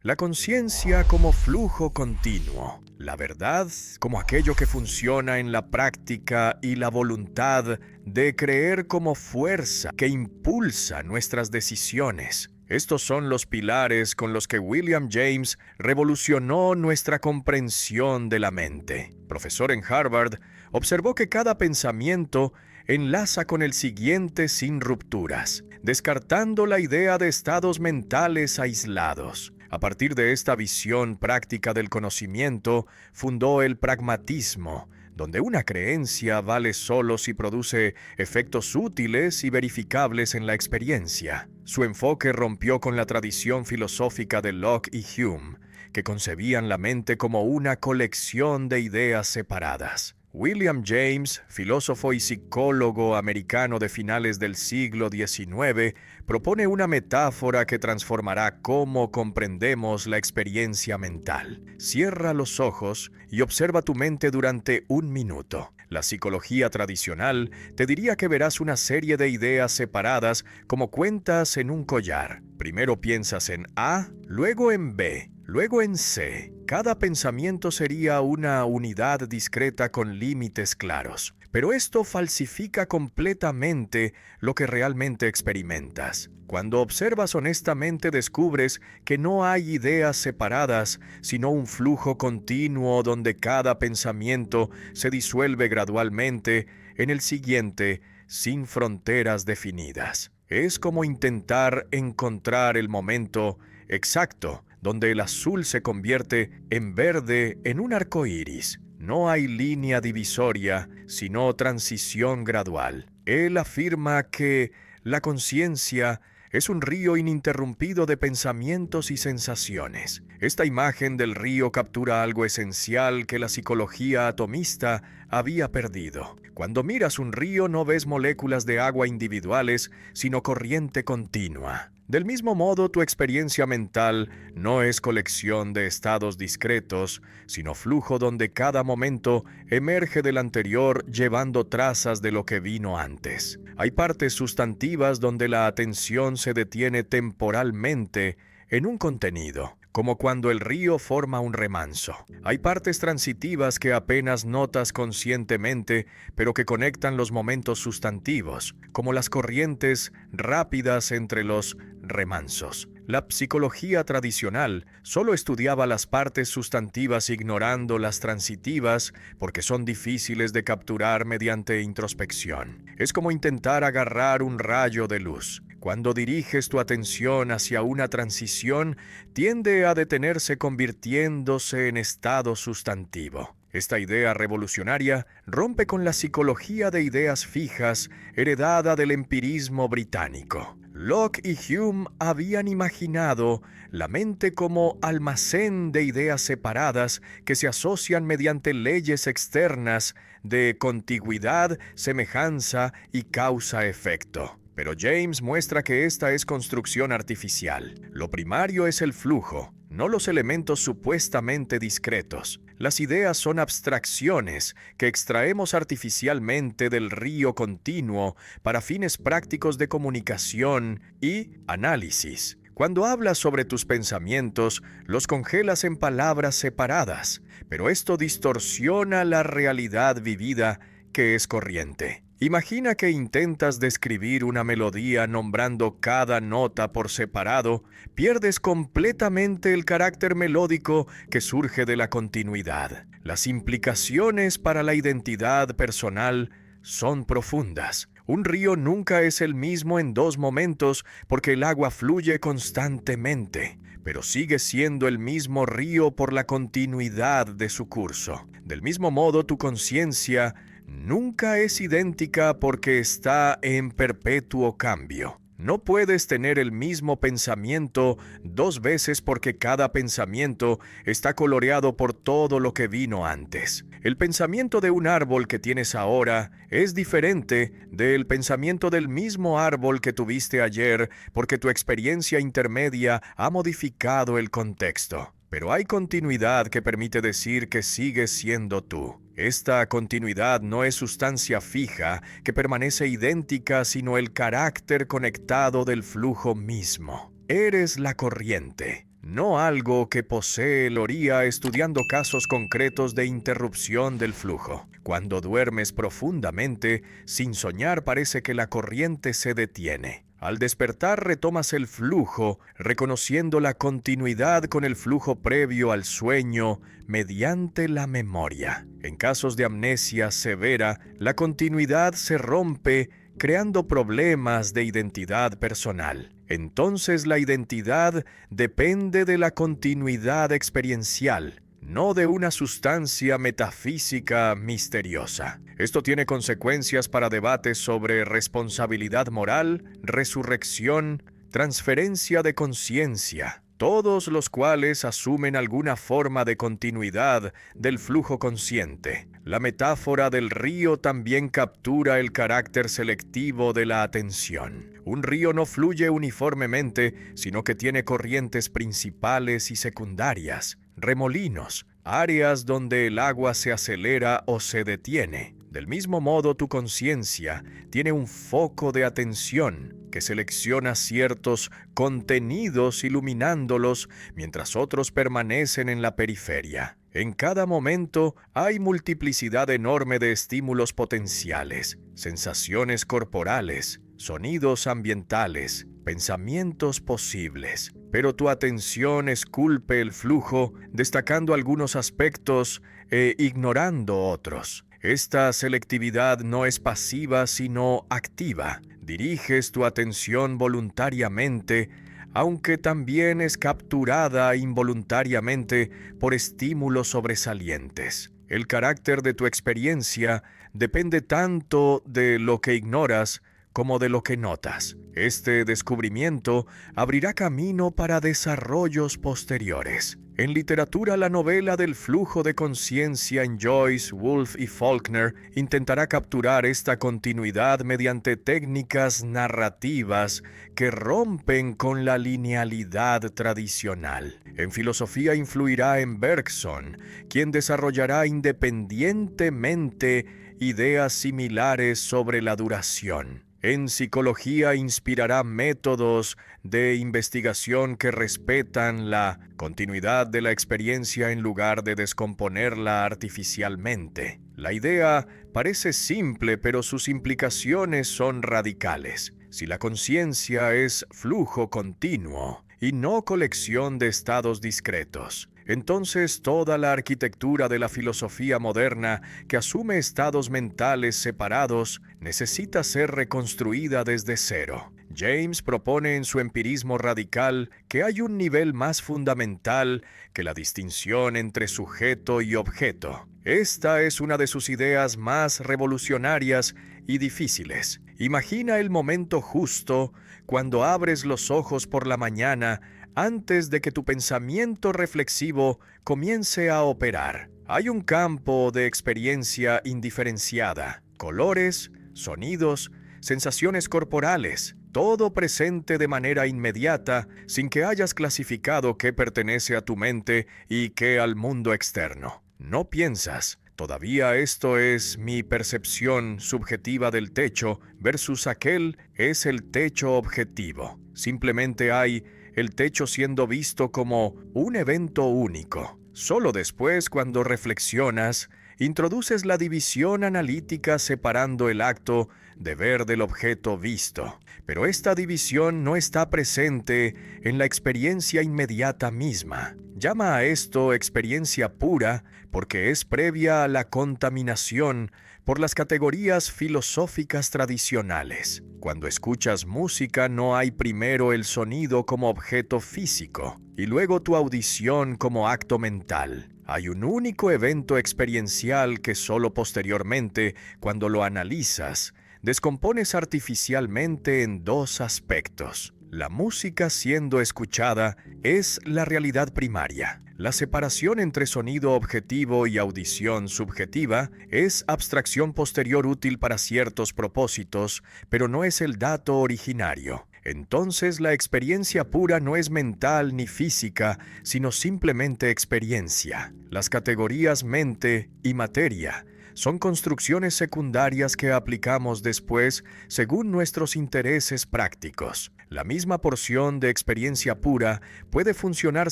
La conciencia como flujo continuo, la verdad como aquello que funciona en la práctica y la voluntad de creer como fuerza que impulsa nuestras decisiones. Estos son los pilares con los que William James revolucionó nuestra comprensión de la mente. Profesor en Harvard, observó que cada pensamiento enlaza con el siguiente sin rupturas, descartando la idea de estados mentales aislados. A partir de esta visión práctica del conocimiento, fundó el pragmatismo, donde una creencia vale solo si produce efectos útiles y verificables en la experiencia. Su enfoque rompió con la tradición filosófica de Locke y Hume, que concebían la mente como una colección de ideas separadas. William James, filósofo y psicólogo americano de finales del siglo XIX, propone una metáfora que transformará cómo comprendemos la experiencia mental. Cierra los ojos y observa tu mente durante un minuto. La psicología tradicional te diría que verás una serie de ideas separadas como cuentas en un collar. Primero piensas en A, luego en B, luego en C. Cada pensamiento sería una unidad discreta con límites claros. Pero esto falsifica completamente lo que realmente experimentas. Cuando observas honestamente descubres que no hay ideas separadas, sino un flujo continuo donde cada pensamiento se disuelve gradualmente en el siguiente, sin fronteras definidas. Es como intentar encontrar el momento exacto donde el azul se convierte en verde en un arco iris. No hay línea divisoria, sino transición gradual. Él afirma que la conciencia es un río ininterrumpido de pensamientos y sensaciones. Esta imagen del río captura algo esencial que la psicología atomista había perdido. Cuando miras un río no ves moléculas de agua individuales, sino corriente continua. Del mismo modo, tu experiencia mental no es colección de estados discretos, sino flujo donde cada momento emerge del anterior llevando trazas de lo que vino antes. Hay partes sustantivas donde la atención se detiene temporalmente en un contenido, como cuando el río forma un remanso. Hay partes transitivas que apenas notas conscientemente, pero que conectan los momentos sustantivos, como las corrientes rápidas entre los remansos. La psicología tradicional solo estudiaba las partes sustantivas ignorando las transitivas porque son difíciles de capturar mediante introspección. Es como intentar agarrar un rayo de luz. Cuando diriges tu atención hacia una transición, tiende a detenerse convirtiéndose en estado sustantivo. Esta idea revolucionaria rompe con la psicología de ideas fijas heredada del empirismo británico. Locke y Hume habían imaginado la mente como almacén de ideas separadas que se asocian mediante leyes externas de contigüidad, semejanza y causa-efecto. Pero James muestra que esta es construcción artificial. Lo primario es el flujo, no los elementos supuestamente discretos. Las ideas son abstracciones que extraemos artificialmente del río continuo para fines prácticos de comunicación y análisis. Cuando hablas sobre tus pensamientos, los congelas en palabras separadas, pero esto distorsiona la realidad vivida que es corriente. Imagina que intentas describir una melodía nombrando cada nota por separado, pierdes completamente el carácter melódico que surge de la continuidad. Las implicaciones para la identidad personal son profundas. Un río nunca es el mismo en dos momentos porque el agua fluye constantemente, pero sigue siendo el mismo río por la continuidad de su curso. Del mismo modo, tu conciencia nunca es idéntica porque está en perpetuo cambio. No puedes tener el mismo pensamiento dos veces porque cada pensamiento está coloreado por todo lo que vino antes. El pensamiento de un árbol que tienes ahora es diferente del pensamiento del mismo árbol que tuviste ayer porque tu experiencia intermedia ha modificado el contexto. Pero hay continuidad que permite decir que sigues siendo tú. Esta continuidad no es sustancia fija que permanece idéntica, sino el carácter conectado del flujo mismo. Eres la corriente, no algo que posee Loría estudiando casos concretos de interrupción del flujo. Cuando duermes profundamente, sin soñar parece que la corriente se detiene. Al despertar retomas el flujo, reconociendo la continuidad con el flujo previo al sueño mediante la memoria. En casos de amnesia severa, la continuidad se rompe, creando problemas de identidad personal. Entonces la identidad depende de la continuidad experiencial, no de una sustancia metafísica misteriosa. Esto tiene consecuencias para debates sobre responsabilidad moral, resurrección, transferencia de conciencia, todos los cuales asumen alguna forma de continuidad del flujo consciente. La metáfora del río también captura el carácter selectivo de la atención. Un río no fluye uniformemente, sino que tiene corrientes principales y secundarias, remolinos, áreas donde el agua se acelera o se detiene. Del mismo modo, tu conciencia tiene un foco de atención que selecciona ciertos contenidos iluminándolos mientras otros permanecen en la periferia. En cada momento hay multiplicidad enorme de estímulos potenciales, sensaciones corporales, sonidos ambientales, pensamientos posibles. Pero tu atención esculpe el flujo, destacando algunos aspectos e ignorando otros. Esta selectividad no es pasiva, sino activa. Diriges tu atención voluntariamente, aunque también es capturada involuntariamente por estímulos sobresalientes. El carácter de tu experiencia depende tanto de lo que ignoras como de lo que notas. Este descubrimiento abrirá camino para desarrollos posteriores. En literatura, la novela del flujo de conciencia en Joyce, Woolf y Faulkner intentará capturar esta continuidad mediante técnicas narrativas que rompen con la linealidad tradicional. En filosofía influirá en Bergson, quien desarrollará independientemente ideas similares sobre la duración. En psicología inspirará métodos de investigación que respetan la continuidad de la experiencia en lugar de descomponerla artificialmente. La idea parece simple, pero sus implicaciones son radicales. Si la conciencia es flujo continuo y no colección de estados discretos, entonces toda la arquitectura de la filosofía moderna, que asume estados mentales separados, necesita ser reconstruida desde cero. James propone en su empirismo radical que hay un nivel más fundamental que la distinción entre sujeto y objeto. Esta es una de sus ideas más revolucionarias y difíciles. Imagina el momento justo cuando abres los ojos por la mañana antes de que tu pensamiento reflexivo comience a operar. Hay un campo de experiencia indiferenciada, colores, sonidos, sensaciones corporales, todo presente de manera inmediata sin que hayas clasificado qué pertenece a tu mente y qué al mundo externo. No piensas, todavía esto es mi percepción subjetiva del techo versus aquel es el techo objetivo. Simplemente hay el techo siendo visto como un evento único. Solo después, cuando reflexionas, introduces la división analítica separando el acto de ver del objeto visto. Pero esta división no está presente en la experiencia inmediata misma. Llama a esto experiencia pura porque es previa a la contaminación por las categorías filosóficas tradicionales. Cuando escuchas música no hay primero el sonido como objeto físico y luego tu audición como acto mental. Hay un único evento experiencial que solo posteriormente, cuando lo analizas, descompones artificialmente en dos aspectos. La música siendo escuchada es la realidad primaria. La separación entre sonido objetivo y audición subjetiva es abstracción posterior útil para ciertos propósitos, pero no es el dato originario. Entonces la experiencia pura no es mental ni física, sino simplemente experiencia. Las categorías mente y materia son construcciones secundarias que aplicamos después según nuestros intereses prácticos. La misma porción de experiencia pura puede funcionar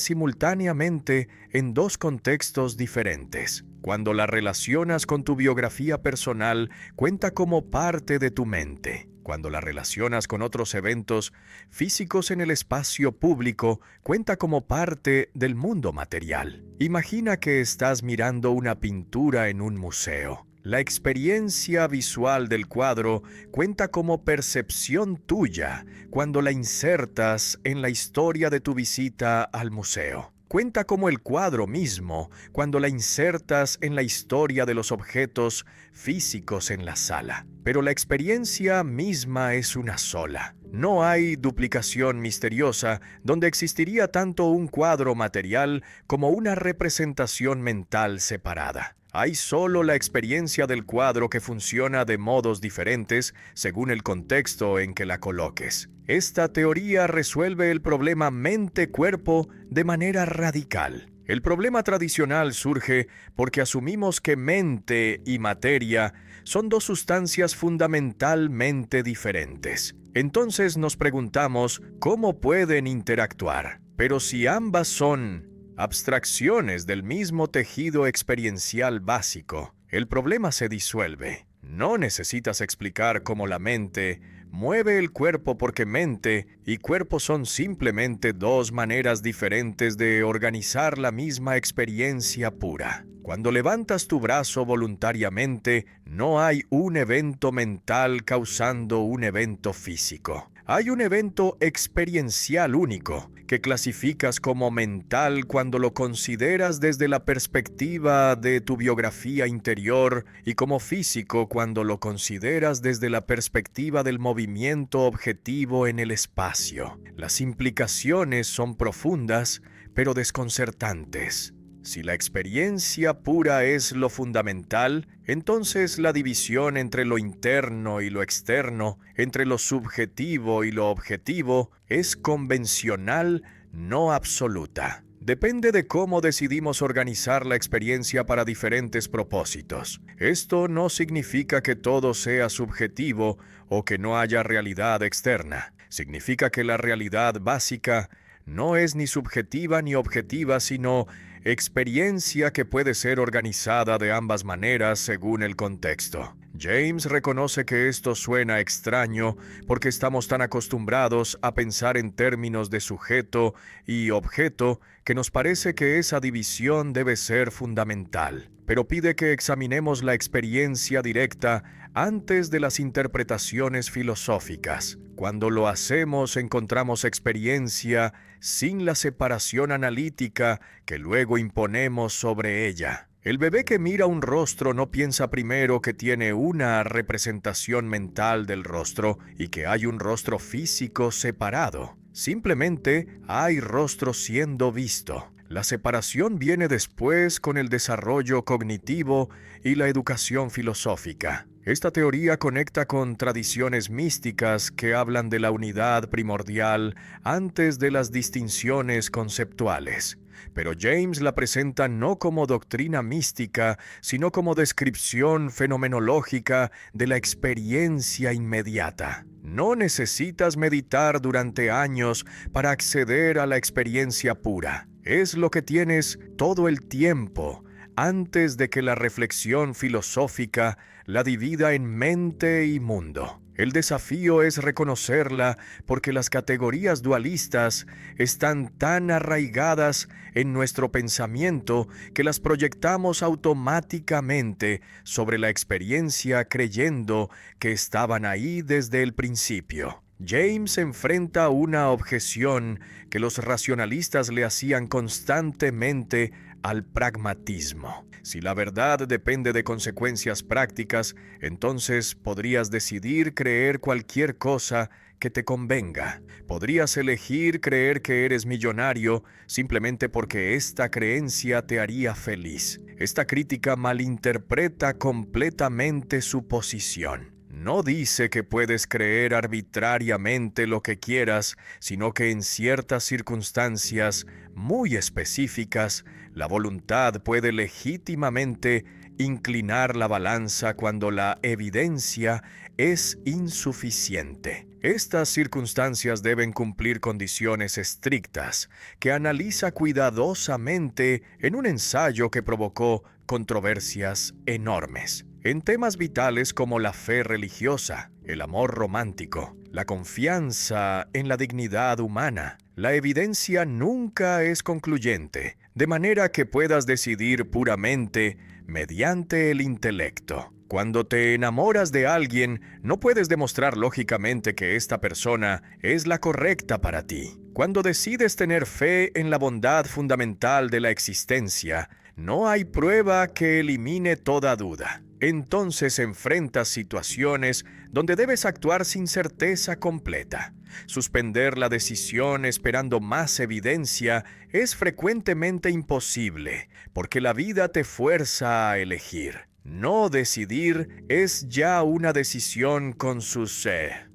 simultáneamente en dos contextos diferentes. Cuando la relacionas con tu biografía personal, cuenta como parte de tu mente. Cuando la relacionas con otros eventos físicos en el espacio público, cuenta como parte del mundo material. Imagina que estás mirando una pintura en un museo. La experiencia visual del cuadro cuenta como percepción tuya cuando la insertas en la historia de tu visita al museo. Cuenta como el cuadro mismo cuando la insertas en la historia de los objetos físicos en la sala. Pero la experiencia misma es una sola. No hay duplicación misteriosa donde existiría tanto un cuadro material como una representación mental separada. Hay solo la experiencia del cuadro que funciona de modos diferentes según el contexto en que la coloques. Esta teoría resuelve el problema mente-cuerpo de manera radical. El problema tradicional surge porque asumimos que mente y materia son dos sustancias fundamentalmente diferentes. Entonces nos preguntamos cómo pueden interactuar. Pero si ambas son abstracciones del mismo tejido experiencial básico, el problema se disuelve. No necesitas explicar cómo la mente mueve el cuerpo porque mente y cuerpo son simplemente dos maneras diferentes de organizar la misma experiencia pura. Cuando levantas tu brazo voluntariamente, no hay un evento mental causando un evento físico. Hay un evento experiencial único que clasificas como mental cuando lo consideras desde la perspectiva de tu biografía interior y como físico cuando lo consideras desde la perspectiva del movimiento objetivo en el espacio. Las implicaciones son profundas, pero desconcertantes. Si la experiencia pura es lo fundamental, entonces la división entre lo interno y lo externo, entre lo subjetivo y lo objetivo, es convencional, no absoluta. Depende de cómo decidimos organizar la experiencia para diferentes propósitos. Esto no significa que todo sea subjetivo o que no haya realidad externa. Significa que la realidad básica no es ni subjetiva ni objetiva, sino experiencia que puede ser organizada de ambas maneras según el contexto. James reconoce que esto suena extraño porque estamos tan acostumbrados a pensar en términos de sujeto y objeto que nos parece que esa división debe ser fundamental. Pero pide que examinemos la experiencia directa antes de las interpretaciones filosóficas. Cuando lo hacemos, encontramos experiencia sin la separación analítica que luego imponemos sobre ella. El bebé que mira un rostro no piensa primero que tiene una representación mental del rostro y que hay un rostro físico separado. Simplemente hay rostro siendo visto. La separación viene después con el desarrollo cognitivo y la educación filosófica. Esta teoría conecta con tradiciones místicas que hablan de la unidad primordial antes de las distinciones conceptuales. Pero James la presenta no como doctrina mística, sino como descripción fenomenológica de la experiencia inmediata. No necesitas meditar durante años para acceder a la experiencia pura. Es lo que tienes todo el tiempo, antes de que la reflexión filosófica la divida en mente y mundo. El desafío es reconocerla porque las categorías dualistas están tan arraigadas en nuestro pensamiento que las proyectamos automáticamente sobre la experiencia creyendo que estaban ahí desde el principio. James enfrenta una objeción que los racionalistas le hacían constantemente al pragmatismo. Si la verdad depende de consecuencias prácticas, entonces podrías decidir creer cualquier cosa que te convenga. Podrías elegir creer que eres millonario simplemente porque esta creencia te haría feliz. Esta crítica malinterpreta completamente su posición. No dice que puedes creer arbitrariamente lo que quieras, sino que en ciertas circunstancias muy específicas, la voluntad puede legítimamente inclinar la balanza cuando la evidencia es insuficiente. Estas circunstancias deben cumplir condiciones estrictas que analiza cuidadosamente en un ensayo que provocó controversias enormes en temas vitales como la fe religiosa, el amor romántico, la confianza en la dignidad humana. La evidencia nunca es concluyente, de manera que puedas decidir puramente mediante el intelecto. Cuando te enamoras de alguien, no puedes demostrar lógicamente que esta persona es la correcta para ti. Cuando decides tener fe en la bondad fundamental de la existencia, no hay prueba que elimine toda duda. Entonces enfrentas situaciones donde debes actuar sin certeza completa. Suspender la decisión esperando más evidencia es frecuentemente imposible, porque la vida te fuerza a elegir. No decidir es ya una decisión con sus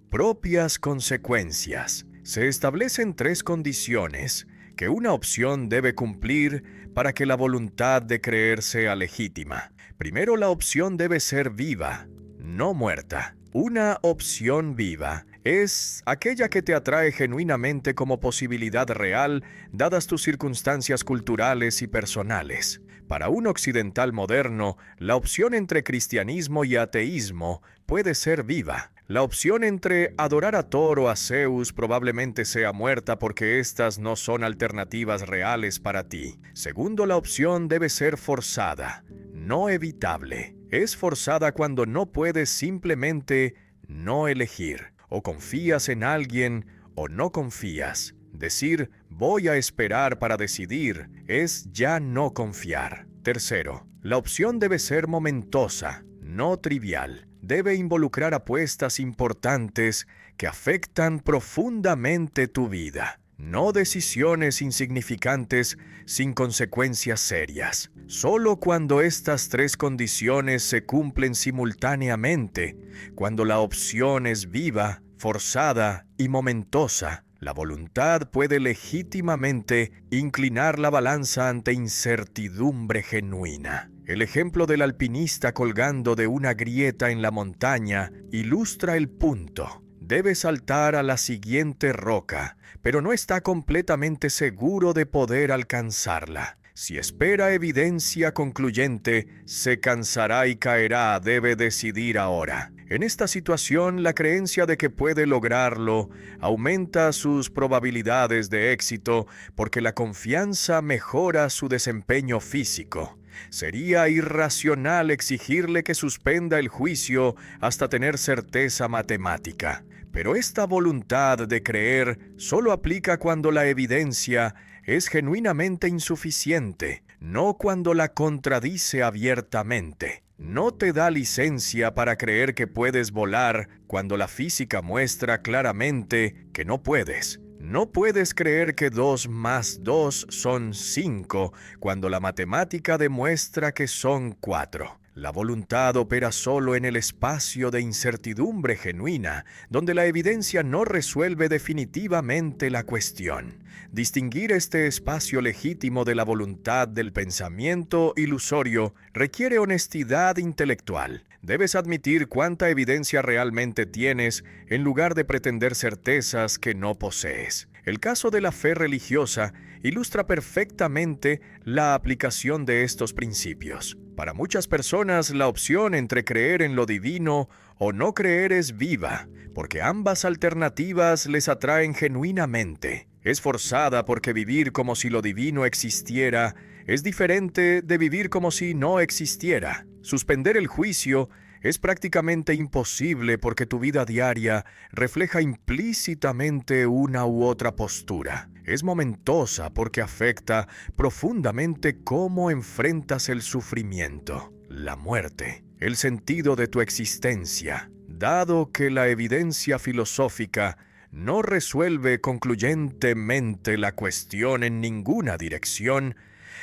propias consecuencias. Se establecen 3 condiciones que una opción debe cumplir para que la voluntad de creer sea legítima. Primero, la opción debe ser viva, no muerta. Una opción viva es aquella que te atrae genuinamente como posibilidad real, dadas tus circunstancias culturales y personales. Para un occidental moderno, la opción entre cristianismo y ateísmo puede ser viva. La opción entre adorar a Thor o a Zeus probablemente sea muerta porque estas no son alternativas reales para ti. Segundo, la opción debe ser forzada, no evitable. Es forzada cuando no puedes simplemente no elegir. O confías en alguien o no confías. Decir voy a esperar para decidir es ya no confiar. Tercero, la opción debe ser momentosa, no trivial. Debe involucrar apuestas importantes que afectan profundamente tu vida, no decisiones insignificantes sin consecuencias serias. Solo cuando estas 3 condiciones se cumplen simultáneamente, cuando la opción es viva, forzada y momentosa, la voluntad puede legítimamente inclinar la balanza ante incertidumbre genuina. El ejemplo del alpinista colgando de una grieta en la montaña ilustra el punto. Debe saltar a la siguiente roca, pero no está completamente seguro de poder alcanzarla. Si espera evidencia concluyente, se cansará y caerá. Debe decidir ahora. En esta situación, la creencia de que puede lograrlo aumenta sus probabilidades de éxito porque la confianza mejora su desempeño físico. Sería irracional exigirle que suspenda el juicio hasta tener certeza matemática. Pero esta voluntad de creer solo aplica cuando la evidencia es genuinamente insuficiente, no cuando la contradice abiertamente. No te da licencia para creer que puedes volar cuando la física muestra claramente que no puedes. No puedes creer que 2 más 2 son 5 cuando la matemática demuestra que son 4. La voluntad opera solo en el espacio de incertidumbre genuina, donde la evidencia no resuelve definitivamente la cuestión. Distinguir este espacio legítimo de la voluntad del pensamiento ilusorio requiere honestidad intelectual. Debes admitir cuánta evidencia realmente tienes en lugar de pretender certezas que no posees. El caso de la fe religiosa ilustra perfectamente la aplicación de estos principios. Para muchas personas, la opción entre creer en lo divino o no creer es viva, porque ambas alternativas les atraen genuinamente. Es forzada porque vivir como si lo divino existiera es diferente de vivir como si no existiera. Suspender el juicio es prácticamente imposible porque tu vida diaria refleja implícitamente una u otra postura. Es momentosa porque afecta profundamente cómo enfrentas el sufrimiento, la muerte, el sentido de tu existencia. Dado que la evidencia filosófica no resuelve concluyentemente la cuestión en ninguna dirección,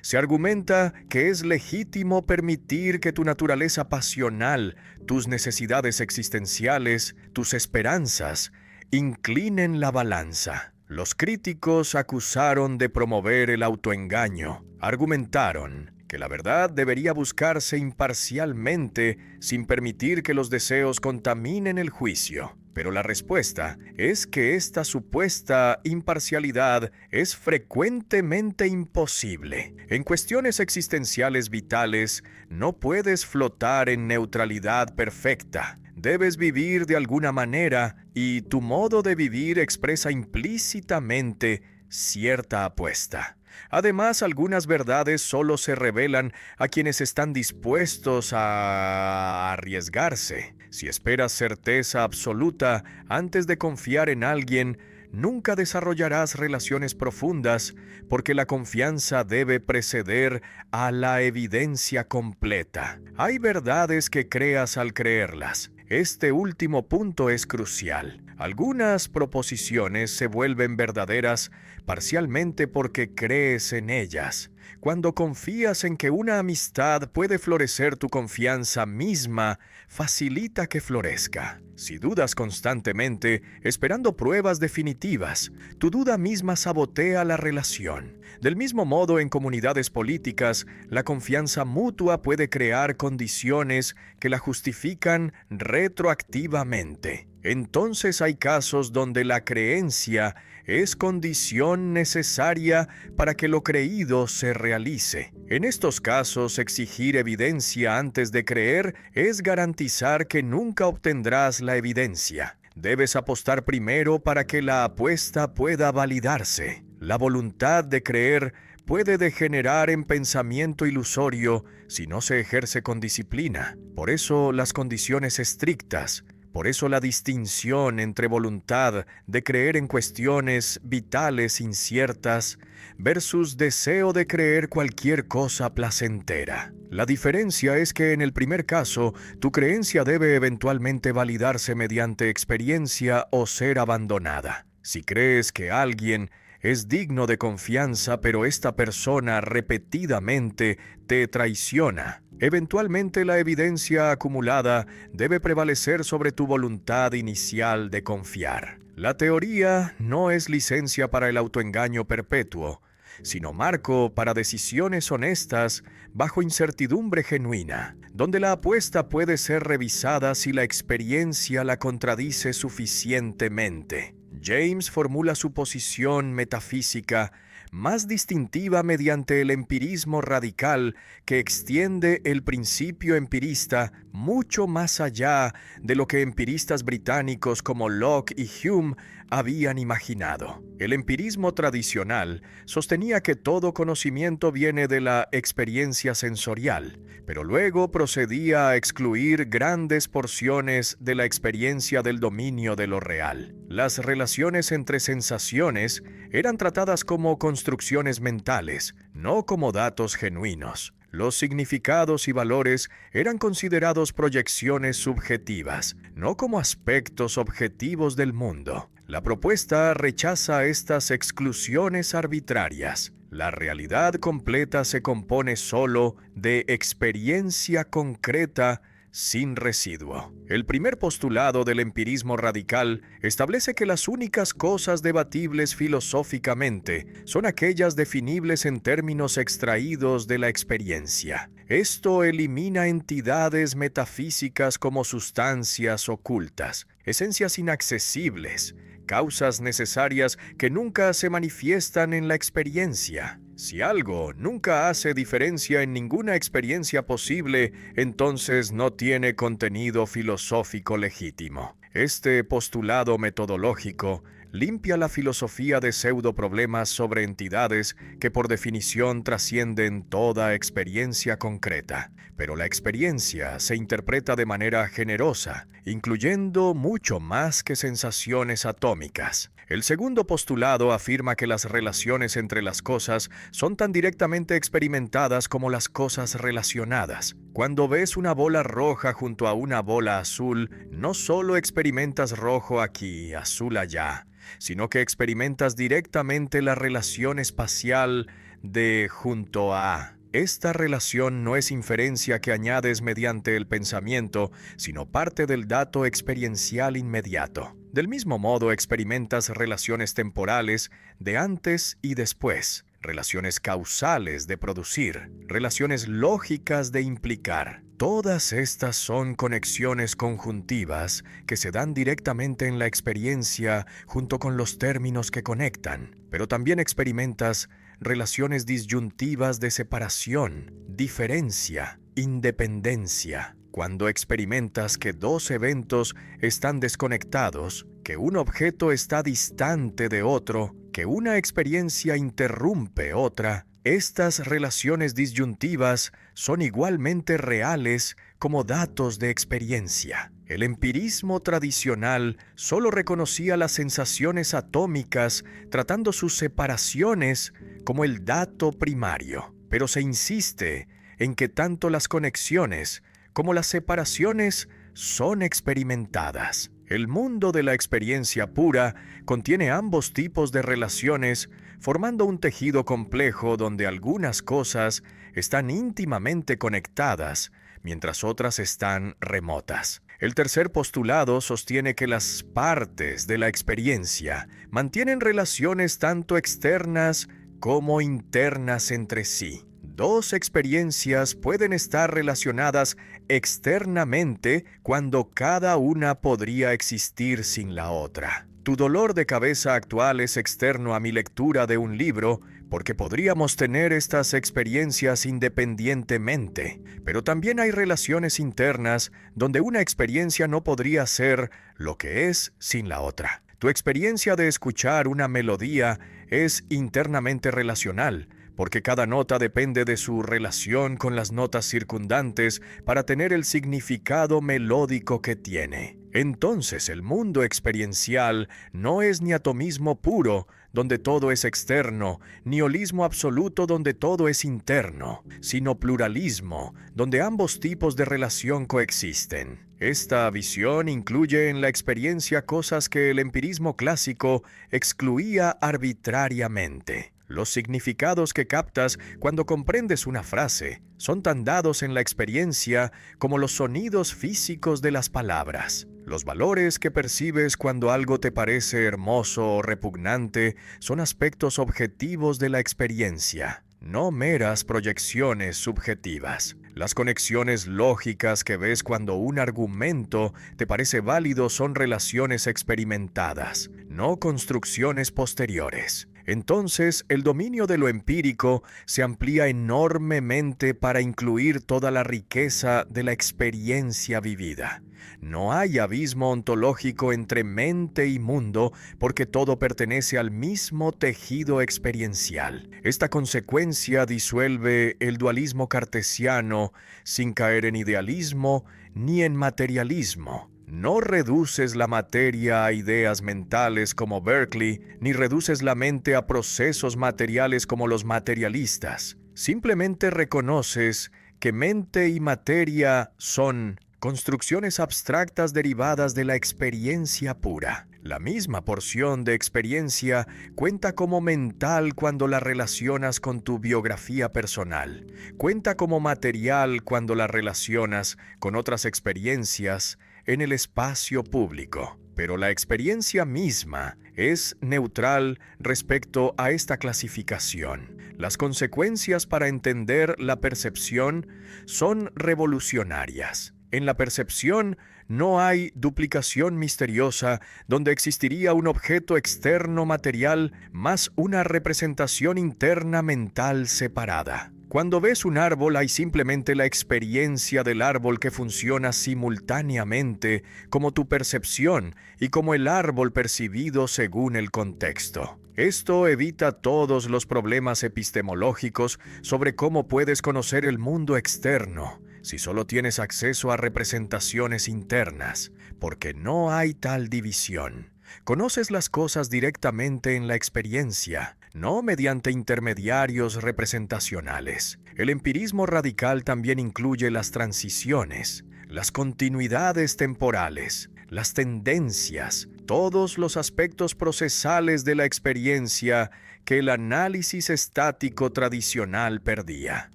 se argumenta que es legítimo permitir que tu naturaleza pasional, tus necesidades existenciales, tus esperanzas, inclinen la balanza. Los críticos acusaron de promover el autoengaño. Argumentaron que la verdad debería buscarse imparcialmente sin permitir que los deseos contaminen el juicio. Pero la respuesta es que esta supuesta imparcialidad es frecuentemente imposible. En cuestiones existenciales vitales, no puedes flotar en neutralidad perfecta. Debes vivir de alguna manera y tu modo de vivir expresa implícitamente cierta apuesta. Además, algunas verdades solo se revelan a quienes están dispuestos a arriesgarse. Si esperas certeza absoluta antes de confiar en alguien, nunca desarrollarás relaciones profundas, porque la confianza debe preceder a la evidencia completa. Hay verdades que creas al creerlas. Este último punto es crucial. Algunas proposiciones se vuelven verdaderas parcialmente porque crees en ellas. Cuando confías en que una amistad puede florecer, tu confianza misma facilita que florezca. Si dudas constantemente, esperando pruebas definitivas, tu duda misma sabotea la relación. Del mismo modo, en comunidades políticas, la confianza mutua puede crear condiciones que la justifican retroactivamente. Entonces hay casos donde la creencia es condición necesaria para que lo creído se realice. En estos casos, exigir evidencia antes de creer es garantizar que nunca obtendrás la evidencia. Debes apostar primero para que la apuesta pueda validarse. La voluntad de creer puede degenerar en pensamiento ilusorio si no se ejerce con disciplina. Por eso las condiciones estrictas. Por eso la distinción entre voluntad de creer en cuestiones vitales inciertas versus deseo de creer cualquier cosa placentera. La diferencia es que en el primer caso, tu creencia debe eventualmente validarse mediante experiencia o ser abandonada. Si crees que alguien es digno de confianza, pero esta persona repetidamente te traiciona, eventualmente la evidencia acumulada debe prevalecer sobre tu voluntad inicial de confiar. La teoría no es licencia para el autoengaño perpetuo, sino marco para decisiones honestas bajo incertidumbre genuina, donde la apuesta puede ser revisada si la experiencia la contradice suficientemente. James formula su posición metafísica más distintiva mediante el empirismo radical que extiende el principio empirista mucho más allá de lo que empiristas británicos como Locke y Hume habían imaginado. El empirismo tradicional sostenía que todo conocimiento viene de la experiencia sensorial, pero luego procedía a excluir grandes porciones de la experiencia del dominio de lo real. Las relaciones entre sensaciones eran tratadas como construcciones mentales, no como datos genuinos. Los significados y valores eran considerados proyecciones subjetivas, no como aspectos objetivos del mundo. La propuesta rechaza estas exclusiones arbitrarias. La realidad completa se compone solo de experiencia concreta sin residuo. El primer postulado del empirismo radical establece que las únicas cosas debatibles filosóficamente son aquellas definibles en términos extraídos de la experiencia. Esto elimina entidades metafísicas como sustancias ocultas, esencias inaccesibles, causas necesarias que nunca se manifiestan en la experiencia. Si algo nunca hace diferencia en ninguna experiencia posible, entonces no tiene contenido filosófico legítimo. Este postulado metodológico limpia la filosofía de pseudoproblemas sobre entidades que por definición trascienden toda experiencia concreta. Pero la experiencia se interpreta de manera generosa, incluyendo mucho más que sensaciones atómicas. El segundo postulado afirma que las relaciones entre las cosas son tan directamente experimentadas como las cosas relacionadas. Cuando ves una bola roja junto a una bola azul, no solo experimentas rojo aquí, azul allá, sino que experimentas directamente la relación espacial de junto a. Esta relación no es inferencia que añades mediante el pensamiento, sino parte del dato experiencial inmediato. Del mismo modo experimentas relaciones temporales de antes y después. relaciones causales de producir, relaciones lógicas de implicar. Todas estas son conexiones conjuntivas que se dan directamente en la experiencia junto con los términos que conectan, pero también experimentas relaciones disyuntivas de separación, diferencia, independencia. Cuando experimentas que dos eventos están desconectados, que un objeto está distante de otro, que una experiencia interrumpe otra, estas relaciones disyuntivas son igualmente reales como datos de experiencia. El empirismo tradicional solo reconocía las sensaciones atómicas, tratando sus separaciones como el dato primario, pero se insiste en que tanto las conexiones como las separaciones son experimentadas. El mundo de la experiencia pura contiene ambos tipos de relaciones, formando un tejido complejo donde algunas cosas están íntimamente conectadas, mientras otras están remotas. El tercer postulado sostiene que las partes de la experiencia mantienen relaciones tanto externas como internas entre sí. Dos experiencias pueden estar relacionadas externamente cuando cada una podría existir sin la otra. Tu dolor de cabeza actual es externo a mi lectura de un libro porque podríamos tener estas experiencias independientemente, pero también hay relaciones internas donde una experiencia no podría ser lo que es sin la otra. Tu experiencia de escuchar una melodía es internamente relacional, porque cada nota depende de su relación con las notas circundantes para tener el significado melódico que tiene. Entonces, el mundo experiencial no es ni atomismo puro, donde todo es externo, ni holismo absoluto, donde todo es interno, sino pluralismo, donde ambos tipos de relación coexisten. Esta visión incluye en la experiencia cosas que el empirismo clásico excluía arbitrariamente. Los significados que captas cuando comprendes una frase son tan dados en la experiencia como los sonidos físicos de las palabras. Los valores que percibes cuando algo te parece hermoso o repugnante son aspectos objetivos de la experiencia, no meras proyecciones subjetivas. Las conexiones lógicas que ves cuando un argumento te parece válido son relaciones experimentadas, no construcciones posteriores. Entonces, el dominio de lo empírico se amplía enormemente para incluir toda la riqueza de la experiencia vivida. No hay abismo ontológico entre mente y mundo porque todo pertenece al mismo tejido experiencial. Esta consecuencia disuelve el dualismo cartesiano sin caer en idealismo ni en materialismo. No reduces la materia a ideas mentales como Berkeley, ni reduces la mente a procesos materiales como los materialistas. Simplemente reconoces que mente y materia son construcciones abstractas derivadas de la experiencia pura. La misma porción de experiencia cuenta como mental cuando la relacionas con tu biografía personal. Cuenta como material cuando la relacionas con otras experiencias en el espacio público. Pero la experiencia misma es neutral respecto a esta clasificación. Las consecuencias para entender la percepción son revolucionarias. En la percepción no hay duplicación misteriosa donde existiría un objeto externo material más una representación interna mental separada. Cuando ves un árbol hay simplemente la experiencia del árbol que funciona simultáneamente como tu percepción y como el árbol percibido según el contexto. Esto evita todos los problemas epistemológicos sobre cómo puedes conocer el mundo externo si solo tienes acceso a representaciones internas, porque no hay tal división. Conoces las cosas directamente en la experiencia, no mediante intermediarios representacionales. El empirismo radical también incluye las transiciones, las continuidades temporales, las tendencias, todos los aspectos procesales de la experiencia que el análisis estático tradicional perdía.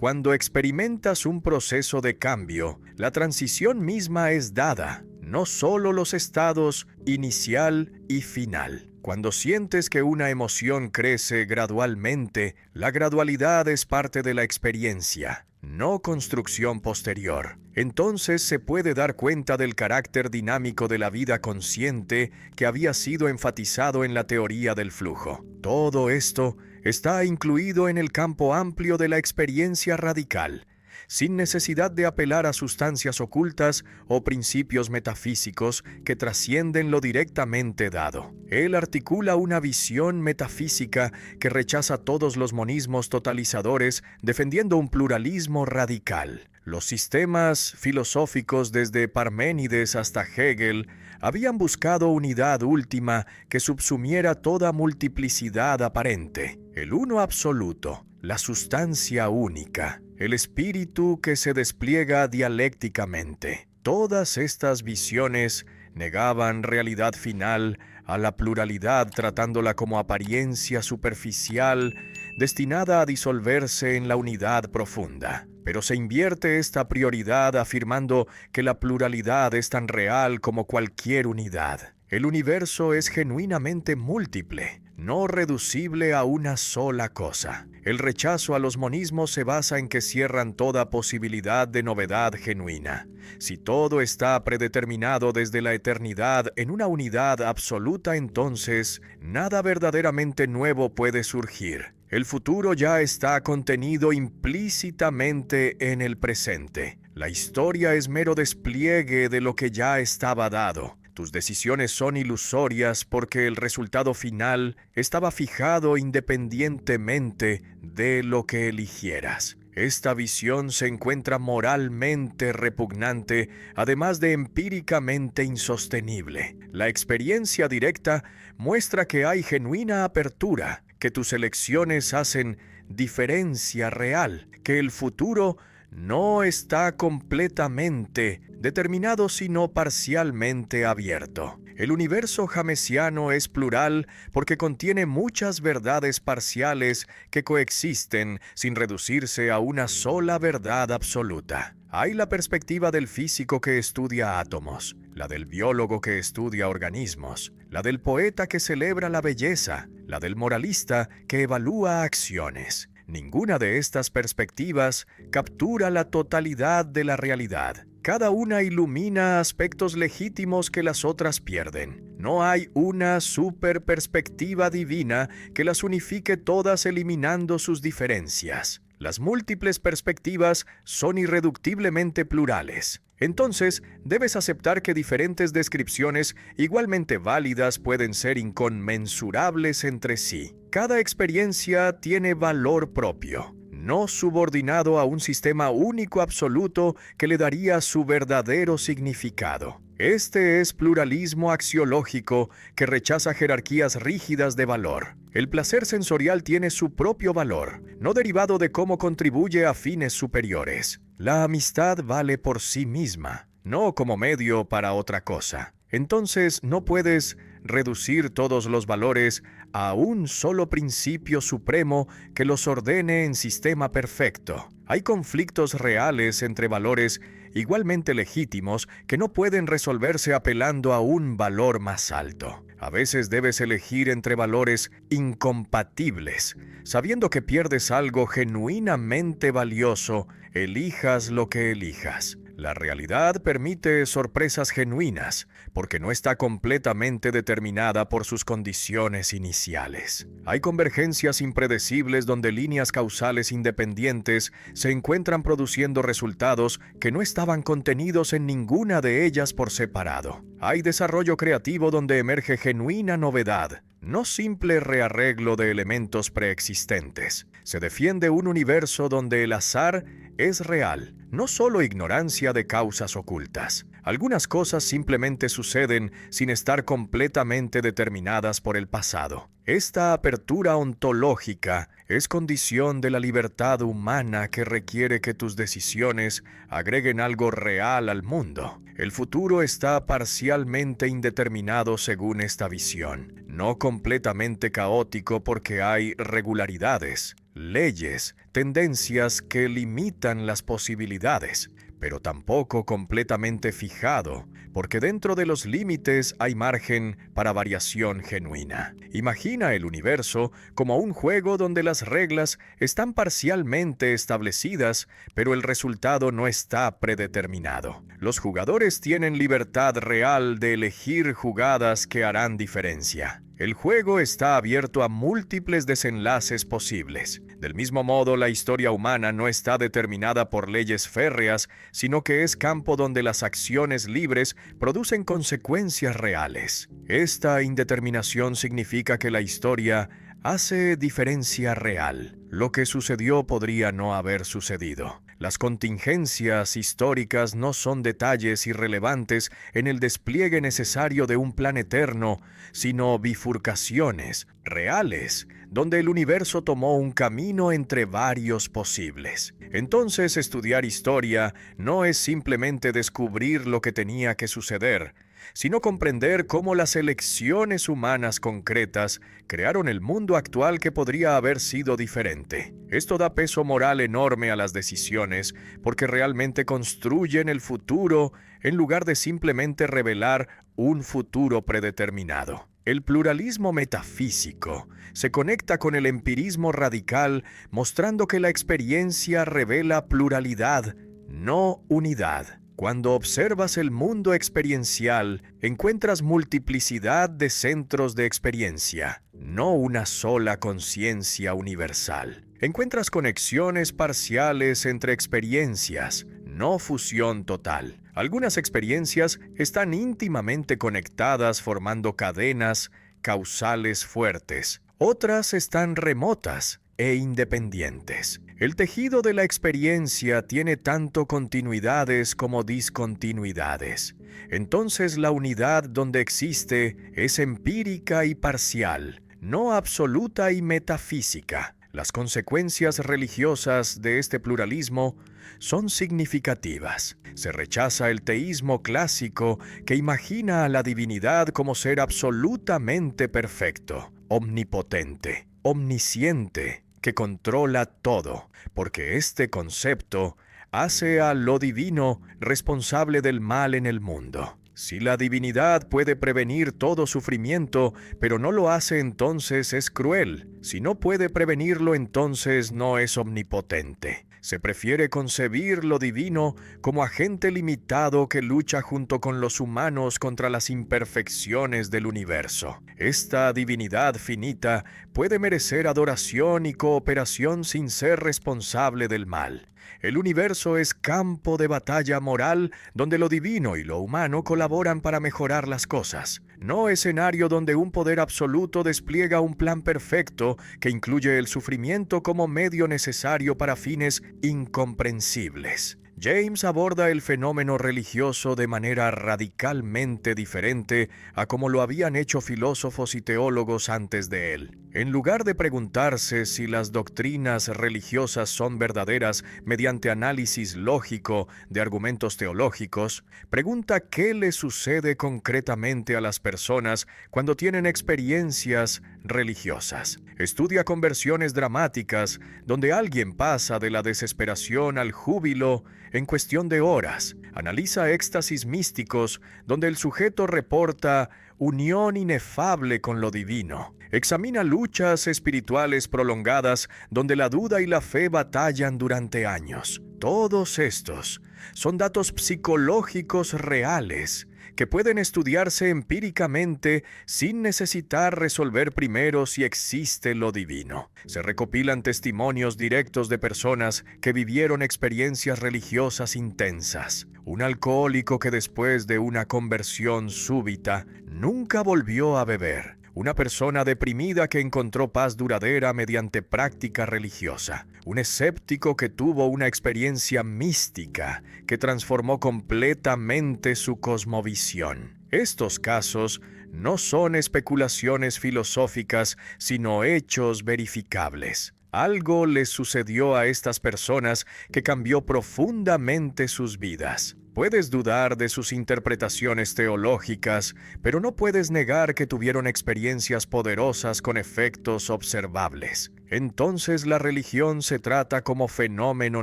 Cuando experimentas un proceso de cambio, la transición misma es dada, no solo los estados inicial y final. Cuando sientes que una emoción crece gradualmente, la gradualidad es parte de la experiencia, no construcción posterior. Entonces se puede dar cuenta del carácter dinámico de la vida consciente que había sido enfatizado en la teoría del flujo. Todo esto está incluido en el campo amplio de la experiencia radical, sin necesidad de apelar a sustancias ocultas o principios metafísicos que trascienden lo directamente dado. Él articula una visión metafísica que rechaza todos los monismos totalizadores, defendiendo un pluralismo radical. Los sistemas filosóficos desde Parménides hasta Hegel habían buscado unidad última que subsumiera toda multiplicidad aparente, el uno absoluto, la sustancia única, el espíritu que se despliega dialécticamente. Todas estas visiones negaban realidad final a la pluralidad, tratándola como apariencia superficial destinada a disolverse en la unidad profunda. Pero se invierte esta prioridad afirmando que la pluralidad es tan real como cualquier unidad. El universo es genuinamente múltiple, no reducible a una sola cosa. El rechazo a los monismos se basa en que cierran toda posibilidad de novedad genuina. Si todo está predeterminado desde la eternidad en una unidad absoluta, entonces nada verdaderamente nuevo puede surgir. El futuro ya está contenido implícitamente en el presente. La historia es mero despliegue de lo que ya estaba dado. Tus decisiones son ilusorias porque el resultado final estaba fijado independientemente de lo que eligieras. Esta visión se encuentra moralmente repugnante, además de empíricamente insostenible. La experiencia directa muestra que hay genuina apertura, que tus elecciones hacen diferencia real, que el futuro no está completamente determinado sino parcialmente abierto. El universo jamesiano es plural porque contiene muchas verdades parciales que coexisten sin reducirse a una sola verdad absoluta. Hay la perspectiva del físico que estudia átomos, la del biólogo que estudia organismos, la del poeta que celebra la belleza, la del moralista que evalúa acciones. Ninguna de estas perspectivas captura la totalidad de la realidad. Cada una ilumina aspectos legítimos que las otras pierden. No hay una superperspectiva divina que las unifique todas eliminando sus diferencias. Las múltiples perspectivas son irreductiblemente plurales. Entonces, debes aceptar que diferentes descripciones igualmente válidas pueden ser inconmensurables entre sí. Cada experiencia tiene valor propio, no subordinado a un sistema único absoluto que le daría su verdadero significado. Este es pluralismo axiológico que rechaza jerarquías rígidas de valor. El placer sensorial tiene su propio valor, no derivado de cómo contribuye a fines superiores. La amistad vale por sí misma, no como medio para otra cosa. Entonces no puedes reducir todos los valores a un solo principio supremo que los ordene en sistema perfecto. Hay conflictos reales entre valores igualmente legítimos que no pueden resolverse apelando a un valor más alto. A veces debes elegir entre valores incompatibles. Sabiendo que pierdes algo genuinamente valioso, elijas lo que elijas. La realidad permite sorpresas genuinas, porque no está completamente determinada por sus condiciones iniciales. Hay convergencias impredecibles donde líneas causales independientes se encuentran produciendo resultados que no estaban contenidos en ninguna de ellas por separado. Hay desarrollo creativo donde emerge genuina novedad, no simple rearreglo de elementos preexistentes. Se defiende un universo donde el azar es real, no solo ignorancia de causas ocultas. Algunas cosas simplemente suceden sin estar completamente determinadas por el pasado. Esta apertura ontológica es condición de la libertad humana que requiere que tus decisiones agreguen algo real al mundo. El futuro está parcialmente indeterminado según esta visión, no completamente caótico porque hay regularidades, leyes, tendencias que limitan las posibilidades, pero tampoco completamente fijado, porque dentro de los límites hay margen para variación genuina. Imagina el universo como un juego donde las reglas están parcialmente establecidas, pero el resultado no está predeterminado. Los jugadores tienen libertad real de elegir jugadas que harán diferencia. El juego está abierto a múltiples desenlaces posibles. Del mismo modo, la historia humana no está determinada por leyes férreas, sino que es campo donde las acciones libres producen consecuencias reales. Esta indeterminación significa que la historia hace diferencia real. Lo que sucedió podría no haber sucedido. Las contingencias históricas no son detalles irrelevantes en el despliegue necesario de un plan eterno, sino bifurcaciones reales, donde el universo tomó un camino entre varios posibles. Entonces, estudiar historia no es simplemente descubrir lo que tenía que suceder, sino comprender cómo las elecciones humanas concretas crearon el mundo actual que podría haber sido diferente. Esto da peso moral enorme a las decisiones, porque realmente construyen el futuro en lugar de simplemente revelar un futuro predeterminado. El pluralismo metafísico se conecta con el empirismo radical, mostrando que la experiencia revela pluralidad, no unidad. Cuando observas el mundo experiencial, encuentras multiplicidad de centros de experiencia, no una sola conciencia universal. Encuentras conexiones parciales entre experiencias, no fusión total. Algunas experiencias están íntimamente conectadas formando cadenas causales fuertes. Otras están remotas e independientes. El tejido de la experiencia tiene tanto continuidades como discontinuidades. Entonces la unidad donde existe es empírica y parcial, no absoluta y metafísica. Las consecuencias religiosas de este pluralismo son significativas. Se rechaza el teísmo clásico que imagina a la divinidad como ser absolutamente perfecto, omnipotente, omnisciente, que controla todo, porque este concepto hace a lo divino responsable del mal en el mundo. Si la divinidad puede prevenir todo sufrimiento, pero no lo hace, entonces es cruel. Si no puede prevenirlo, entonces no es omnipotente. Se prefiere concebir lo divino como agente limitado que lucha junto con los humanos contra las imperfecciones del universo. Esta divinidad finita puede merecer adoración y cooperación sin ser responsable del mal. El universo es campo de batalla moral donde lo divino y lo humano colaboran para mejorar las cosas. No escenario donde un poder absoluto despliega un plan perfecto que incluye el sufrimiento como medio necesario para fines incomprensibles. James aborda el fenómeno religioso de manera radicalmente diferente a como lo habían hecho filósofos y teólogos antes de él. En lugar de preguntarse si las doctrinas religiosas son verdaderas mediante análisis lógico de argumentos teológicos, pregunta qué le sucede concretamente a las personas cuando tienen experiencias religiosas. Estudia conversiones dramáticas donde alguien pasa de la desesperación al júbilo en cuestión de horas. Analiza éxtasis místicos donde el sujeto reporta unión inefable con lo divino. Examina luchas espirituales prolongadas donde la duda y la fe batallan durante años. Todos estos son datos psicológicos reales que pueden estudiarse empíricamente sin necesitar resolver primero si existe lo divino. Se recopilan testimonios directos de personas que vivieron experiencias religiosas intensas. Un alcohólico que después de una conversión súbita nunca volvió a beber. Una persona deprimida que encontró paz duradera mediante práctica religiosa. Un escéptico que tuvo una experiencia mística que transformó completamente su cosmovisión. Estos casos no son especulaciones filosóficas, sino hechos verificables. Algo les sucedió a estas personas que cambió profundamente sus vidas. Puedes dudar de sus interpretaciones teológicas, pero no puedes negar que tuvieron experiencias poderosas con efectos observables. Entonces la religión se trata como fenómeno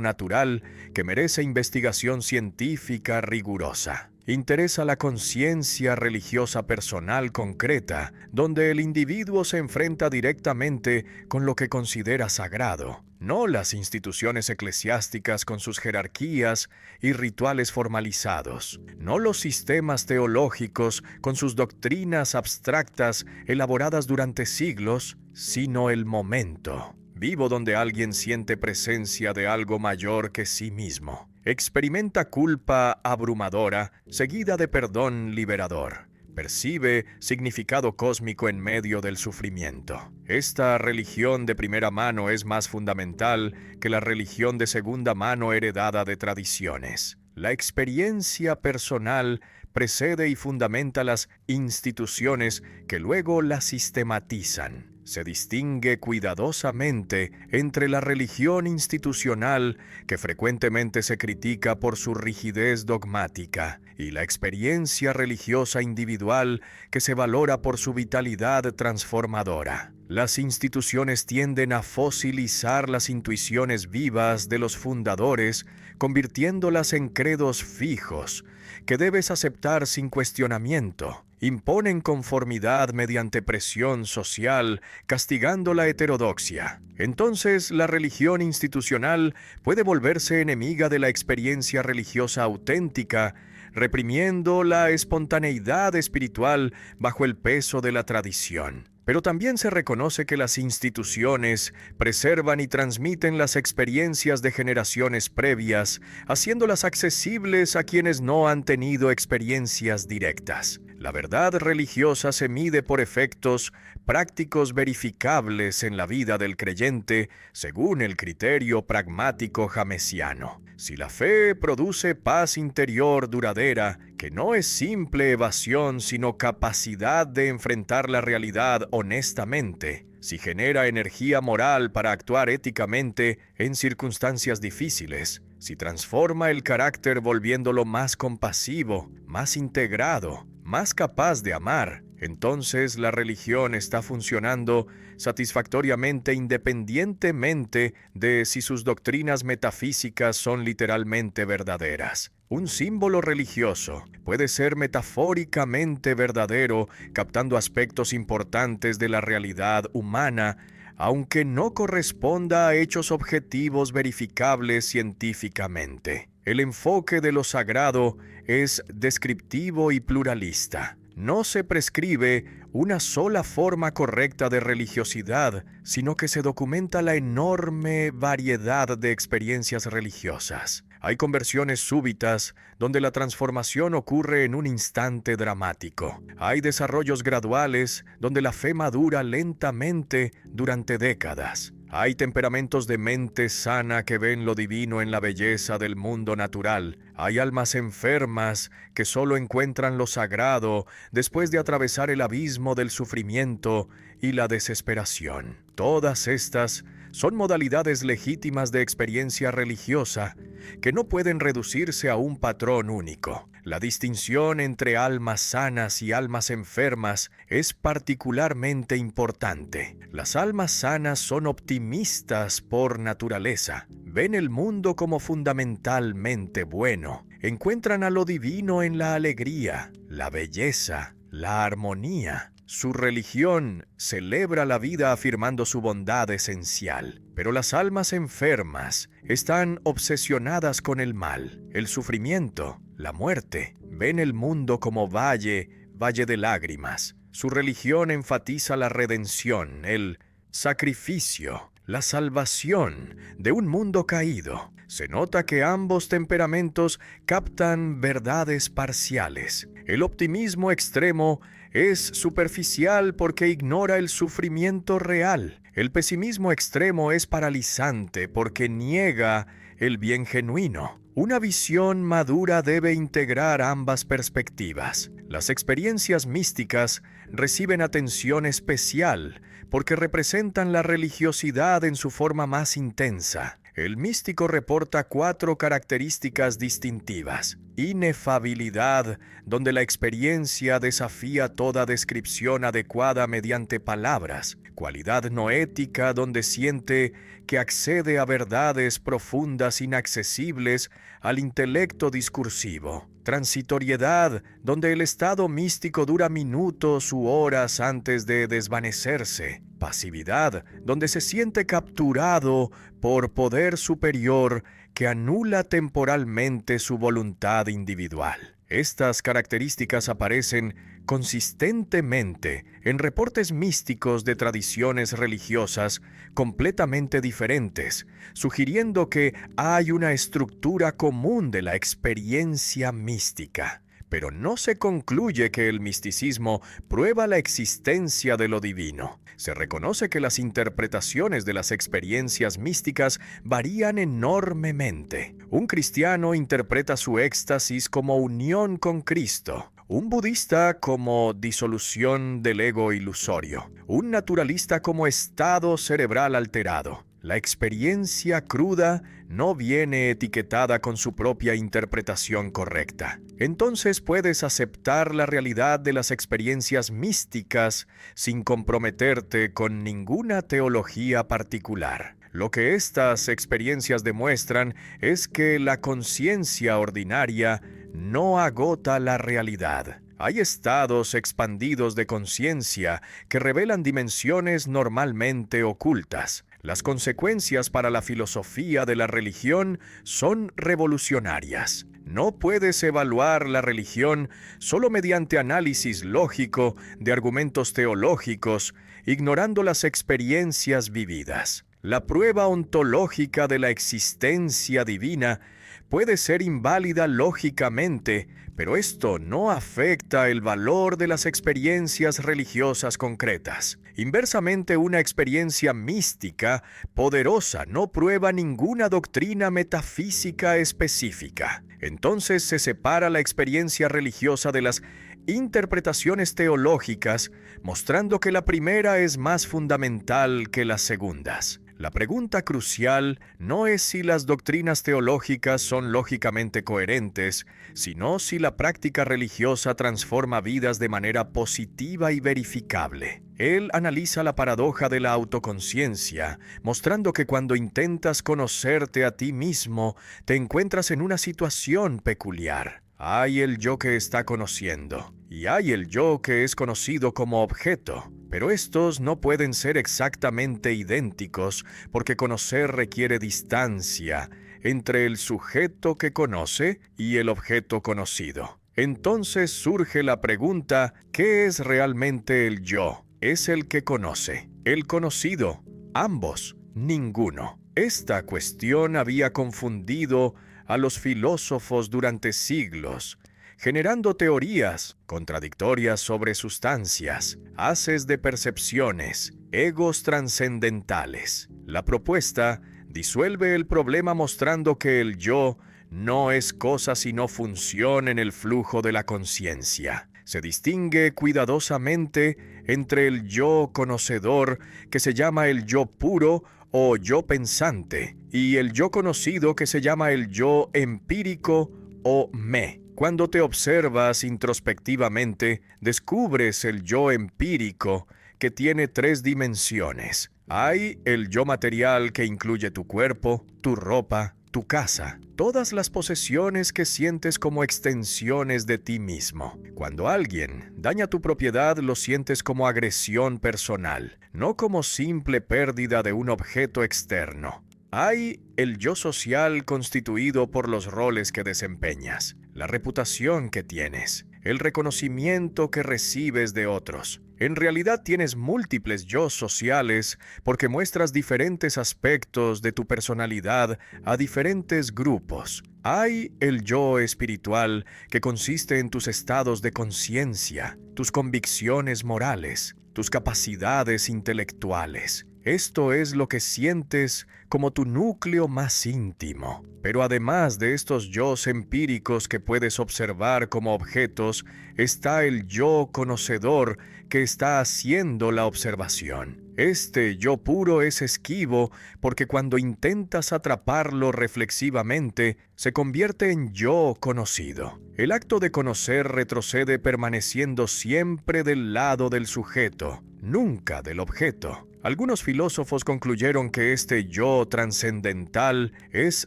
natural que merece investigación científica rigurosa. Interesa la conciencia religiosa personal concreta, donde el individuo se enfrenta directamente con lo que considera sagrado, no las instituciones eclesiásticas con sus jerarquías y rituales formalizados, no los sistemas teológicos con sus doctrinas abstractas elaboradas durante siglos, sino el momento vivo donde alguien siente presencia de algo mayor que sí mismo. Experimenta culpa abrumadora, seguida de perdón liberador. Percibe significado cósmico en medio del sufrimiento. Esta religión de primera mano es más fundamental que la religión de segunda mano heredada de tradiciones. La experiencia personal precede y fundamenta las instituciones que luego la sistematizan. Se distingue cuidadosamente entre la religión institucional, que frecuentemente se critica por su rigidez dogmática, y la experiencia religiosa individual, que se valora por su vitalidad transformadora. Las instituciones tienden a fosilizar las intuiciones vivas de los fundadores, convirtiéndolas en credos fijos, que debes aceptar sin cuestionamiento. Imponen conformidad mediante presión social, castigando la heterodoxia. Entonces, la religión institucional puede volverse enemiga de la experiencia religiosa auténtica, reprimiendo la espontaneidad espiritual bajo el peso de la tradición. Pero también se reconoce que las instituciones preservan y transmiten las experiencias de generaciones previas, haciéndolas accesibles a quienes no han tenido experiencias directas. La verdad religiosa se mide por efectos prácticos verificables en la vida del creyente, según el criterio pragmático jamesiano. Si la fe produce paz interior duradera, que no es simple evasión, sino capacidad de enfrentar la realidad honestamente, si genera energía moral para actuar éticamente en circunstancias difíciles, si transforma el carácter volviéndolo más compasivo, más integrado, más capaz de amar, entonces la religión está funcionando satisfactoriamente independientemente de si sus doctrinas metafísicas son literalmente verdaderas. Un símbolo religioso puede ser metafóricamente verdadero, captando aspectos importantes de la realidad humana, aunque no corresponda a hechos objetivos verificables científicamente. El enfoque de lo sagrado es descriptivo y pluralista. No se prescribe una sola forma correcta de religiosidad, sino que se documenta la enorme variedad de experiencias religiosas. Hay conversiones súbitas, donde la transformación ocurre en un instante dramático. Hay desarrollos graduales, donde la fe madura lentamente durante décadas. Hay temperamentos de mente sana que ven lo divino en la belleza del mundo natural. Hay almas enfermas que solo encuentran lo sagrado después de atravesar el abismo del sufrimiento y la desesperación. Todas estas son modalidades legítimas de experiencia religiosa que no pueden reducirse a un patrón único. La distinción entre almas sanas y almas enfermas es particularmente importante. Las almas sanas son optimistas por naturaleza, ven el mundo como fundamentalmente bueno, encuentran a lo divino en la alegría, la belleza, la armonía. Su religión celebra la vida afirmando su bondad esencial, pero las almas enfermas están obsesionadas con el mal, el sufrimiento, la muerte. Ven el mundo como valle de lágrimas. Su religión enfatiza la redención, el sacrificio, la salvación de un mundo caído. Se nota que ambos temperamentos captan verdades parciales. El optimismo extremo es superficial porque ignora el sufrimiento real. El pesimismo extremo es paralizante porque niega el bien genuino. Una visión madura debe integrar ambas perspectivas. Las experiencias místicas reciben atención especial porque representan la religiosidad en su forma más intensa. El místico reporta 4 características distintivas. Inefabilidad, donde la experiencia desafía toda descripción adecuada mediante palabras. Cualidad noética, donde siente que accede a verdades profundas inaccesibles al intelecto discursivo. Transitoriedad, donde el estado místico dura minutos u horas antes de desvanecerse. Pasividad, donde se siente capturado por poder superior que anula temporalmente su voluntad individual. Estas características aparecen consistentemente en reportes místicos de tradiciones religiosas completamente diferentes, sugiriendo que hay una estructura común de la experiencia mística. Pero no se concluye que el misticismo prueba la existencia de lo divino. Se reconoce que las interpretaciones de las experiencias místicas varían enormemente. Un cristiano interpreta su éxtasis como unión con Cristo, un budista como disolución del ego ilusorio, un naturalista como estado cerebral alterado. La experiencia cruda no viene etiquetada con su propia interpretación correcta. Entonces puedes aceptar la realidad de las experiencias místicas sin comprometerte con ninguna teología particular. Lo que estas experiencias demuestran es que la conciencia ordinaria no agota la realidad. Hay estados expandidos de conciencia que revelan dimensiones normalmente ocultas. Las consecuencias para la filosofía de la religión son revolucionarias. No puedes evaluar la religión solo mediante análisis lógico de argumentos teológicos, ignorando las experiencias vividas. La prueba ontológica de la existencia divina puede ser inválida lógicamente, pero esto no afecta el valor de las experiencias religiosas concretas. Inversamente, una experiencia mística poderosa no prueba ninguna doctrina metafísica específica. Entonces se separa la experiencia religiosa de las interpretaciones teológicas, mostrando que la primera es más fundamental que las segundas. La pregunta crucial no es si las doctrinas teológicas son lógicamente coherentes, sino si la práctica religiosa transforma vidas de manera positiva y verificable. Él analiza la paradoja de la autoconciencia, mostrando que cuando intentas conocerte a ti mismo, te encuentras en una situación peculiar. Hay el yo que está conociendo, y hay el yo que es conocido como objeto, pero estos no pueden ser exactamente idénticos porque conocer requiere distancia entre el sujeto que conoce y el objeto conocido. Entonces surge la pregunta, ¿qué es realmente el yo? ¿Es el que conoce? ¿El conocido? Ambos, ninguno. Esta cuestión había confundido a los filósofos durante siglos, generando teorías contradictorias sobre sustancias, haces de percepciones, egos trascendentales. La propuesta disuelve el problema mostrando que el yo no es cosa sino función en el flujo de la conciencia. Se distingue cuidadosamente entre el yo conocedor, que se llama el yo puro o yo pensante, y el yo conocido, que se llama el yo empírico o me. Cuando te observas introspectivamente, descubres el yo empírico, que tiene 3 dimensiones. Hay el yo material, que incluye tu cuerpo, tu ropa, tu casa, todas las posesiones que sientes como extensiones de ti mismo. Cuando alguien daña tu propiedad, lo sientes como agresión personal, no como simple pérdida de un objeto externo. Hay el yo social, constituido por los roles que desempeñas, la reputación que tienes, el reconocimiento que recibes de otros. En realidad tienes múltiples yo sociales porque muestras diferentes aspectos de tu personalidad a diferentes grupos. Hay el yo espiritual, que consiste en tus estados de conciencia, tus convicciones morales, tus capacidades intelectuales. Esto es lo que sientes como tu núcleo más íntimo. Pero además de estos yos empíricos que puedes observar como objetos, está el yo conocedor, que está haciendo la observación. Este yo puro es esquivo porque cuando intentas atraparlo reflexivamente, se convierte en yo conocido. El acto de conocer retrocede permaneciendo siempre del lado del sujeto, nunca del objeto. Algunos filósofos concluyeron que este yo trascendental es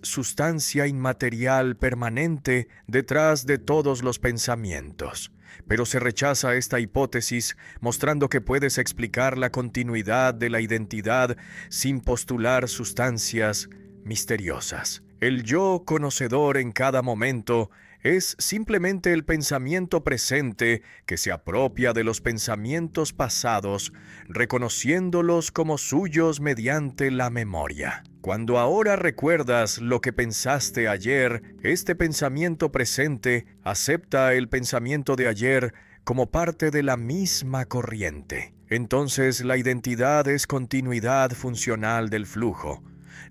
sustancia inmaterial permanente detrás de todos los pensamientos. Pero se rechaza esta hipótesis, mostrando que puedes explicar la continuidad de la identidad sin postular sustancias misteriosas. El yo conocedor en cada momento es simplemente el pensamiento presente que se apropia de los pensamientos pasados, reconociéndolos como suyos mediante la memoria. Cuando ahora recuerdas lo que pensaste ayer, este pensamiento presente acepta el pensamiento de ayer como parte de la misma corriente. Entonces la identidad es continuidad funcional del flujo,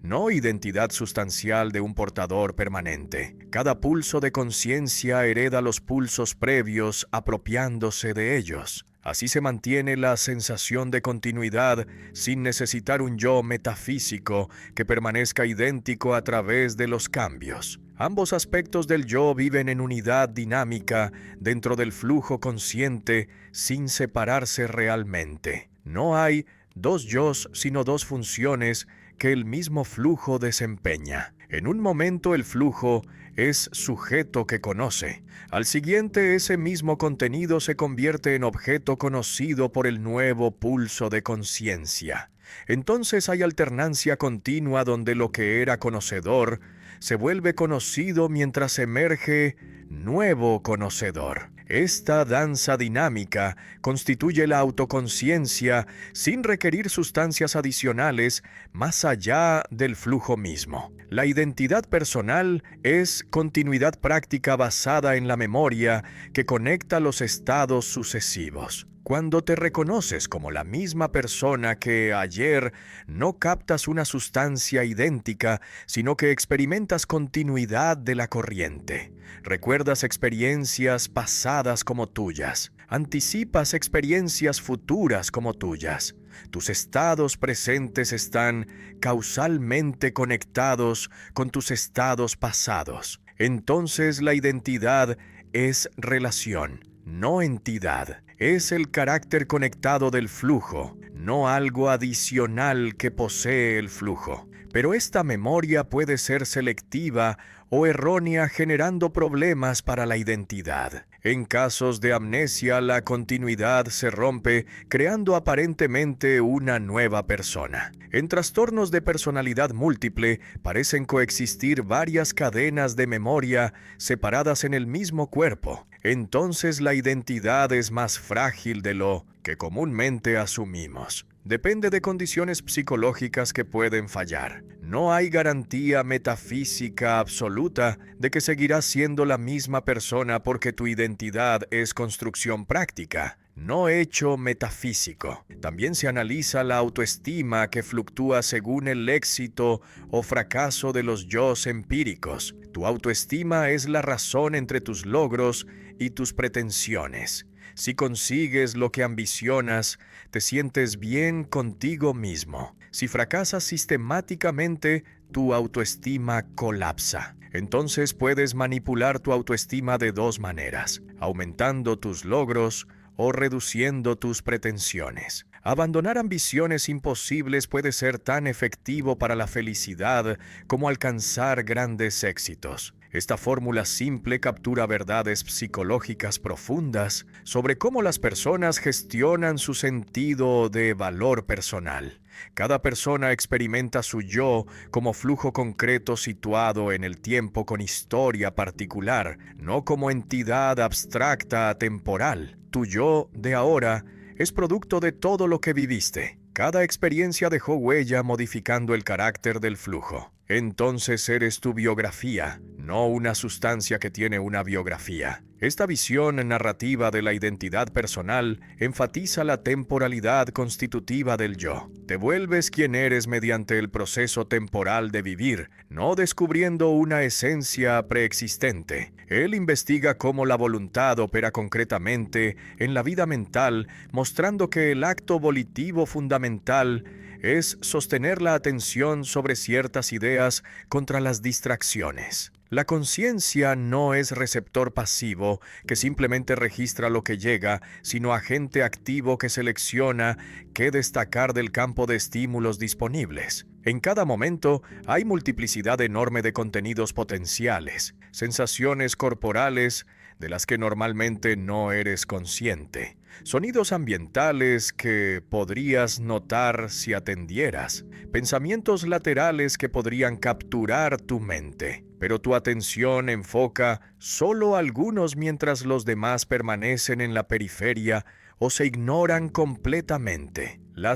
no identidad sustancial de un portador permanente. Cada pulso de conciencia hereda los pulsos previos apropiándose de ellos. Así se mantiene la sensación de continuidad sin necesitar un yo metafísico que permanezca idéntico a través de los cambios. Ambos aspectos del yo viven en unidad dinámica dentro del flujo consciente sin separarse realmente. No hay dos yos sino dos funciones que el mismo flujo desempeña. En un momento el flujo es sujeto que conoce. Al siguiente, ese mismo contenido se convierte en objeto conocido por el nuevo pulso de conciencia. Entonces hay alternancia continua donde lo que era conocedor se vuelve conocido mientras emerge nuevo conocedor. Esta danza dinámica constituye la autoconciencia sin requerir sustancias adicionales más allá del flujo mismo. La identidad personal es continuidad práctica basada en la memoria que conecta los estados sucesivos. Cuando te reconoces como la misma persona que ayer, no captas una sustancia idéntica, sino que experimentas continuidad de la corriente. Recuerdas experiencias pasadas como tuyas. Anticipas experiencias futuras como tuyas. Tus estados presentes están causalmente conectados con tus estados pasados. Entonces la identidad es relación, no entidad. Es el carácter conectado del flujo, no algo adicional que posee el flujo. Pero esta memoria puede ser selectiva o errónea, generando problemas para la identidad. En casos de amnesia, la continuidad se rompe, creando aparentemente una nueva persona. En trastornos de personalidad múltiple, parecen coexistir varias cadenas de memoria separadas en el mismo cuerpo. Entonces la identidad es más frágil de lo que comúnmente asumimos. Depende de condiciones psicológicas que pueden fallar. No hay garantía metafísica absoluta de que seguirás siendo la misma persona porque tu identidad es construcción práctica, no hecho metafísico. También se analiza la autoestima que fluctúa según el éxito o fracaso de los yos empíricos. Tu autoestima es la razón entre tus logros y tus pretensiones. Si consigues lo que ambicionas, te sientes bien contigo mismo. Si fracasas sistemáticamente, tu autoestima colapsa. Entonces puedes manipular tu autoestima de dos maneras: aumentando tus logros o reduciendo tus pretensiones. Abandonar ambiciones imposibles puede ser tan efectivo para la felicidad como alcanzar grandes éxitos. Esta fórmula simple captura verdades psicológicas profundas sobre cómo las personas gestionan su sentido de valor personal. Cada persona experimenta su yo como flujo concreto situado en el tiempo con historia particular, no como entidad abstracta atemporal. Tu yo de ahora es producto de todo lo que viviste. Cada experiencia dejó huella modificando el carácter del flujo. Entonces eres tu biografía, no una sustancia que tiene una biografía. Esta visión narrativa de la identidad personal enfatiza la temporalidad constitutiva del yo. Te vuelves quien eres mediante el proceso temporal de vivir, no descubriendo una esencia preexistente. Él investiga cómo la voluntad opera concretamente en la vida mental, mostrando que el acto volitivo fundamental es sostener la atención sobre ciertas ideas contra las distracciones. La conciencia no es receptor pasivo que simplemente registra lo que llega, sino agente activo que selecciona qué destacar del campo de estímulos disponibles. En cada momento hay multiplicidad enorme de contenidos potenciales, sensaciones corporales de las que normalmente no eres consciente, sonidos ambientales que podrías notar si atendieras, pensamientos laterales que podrían capturar tu mente, pero tu atención enfoca solo algunos mientras los demás permanecen en la periferia o se ignoran completamente. La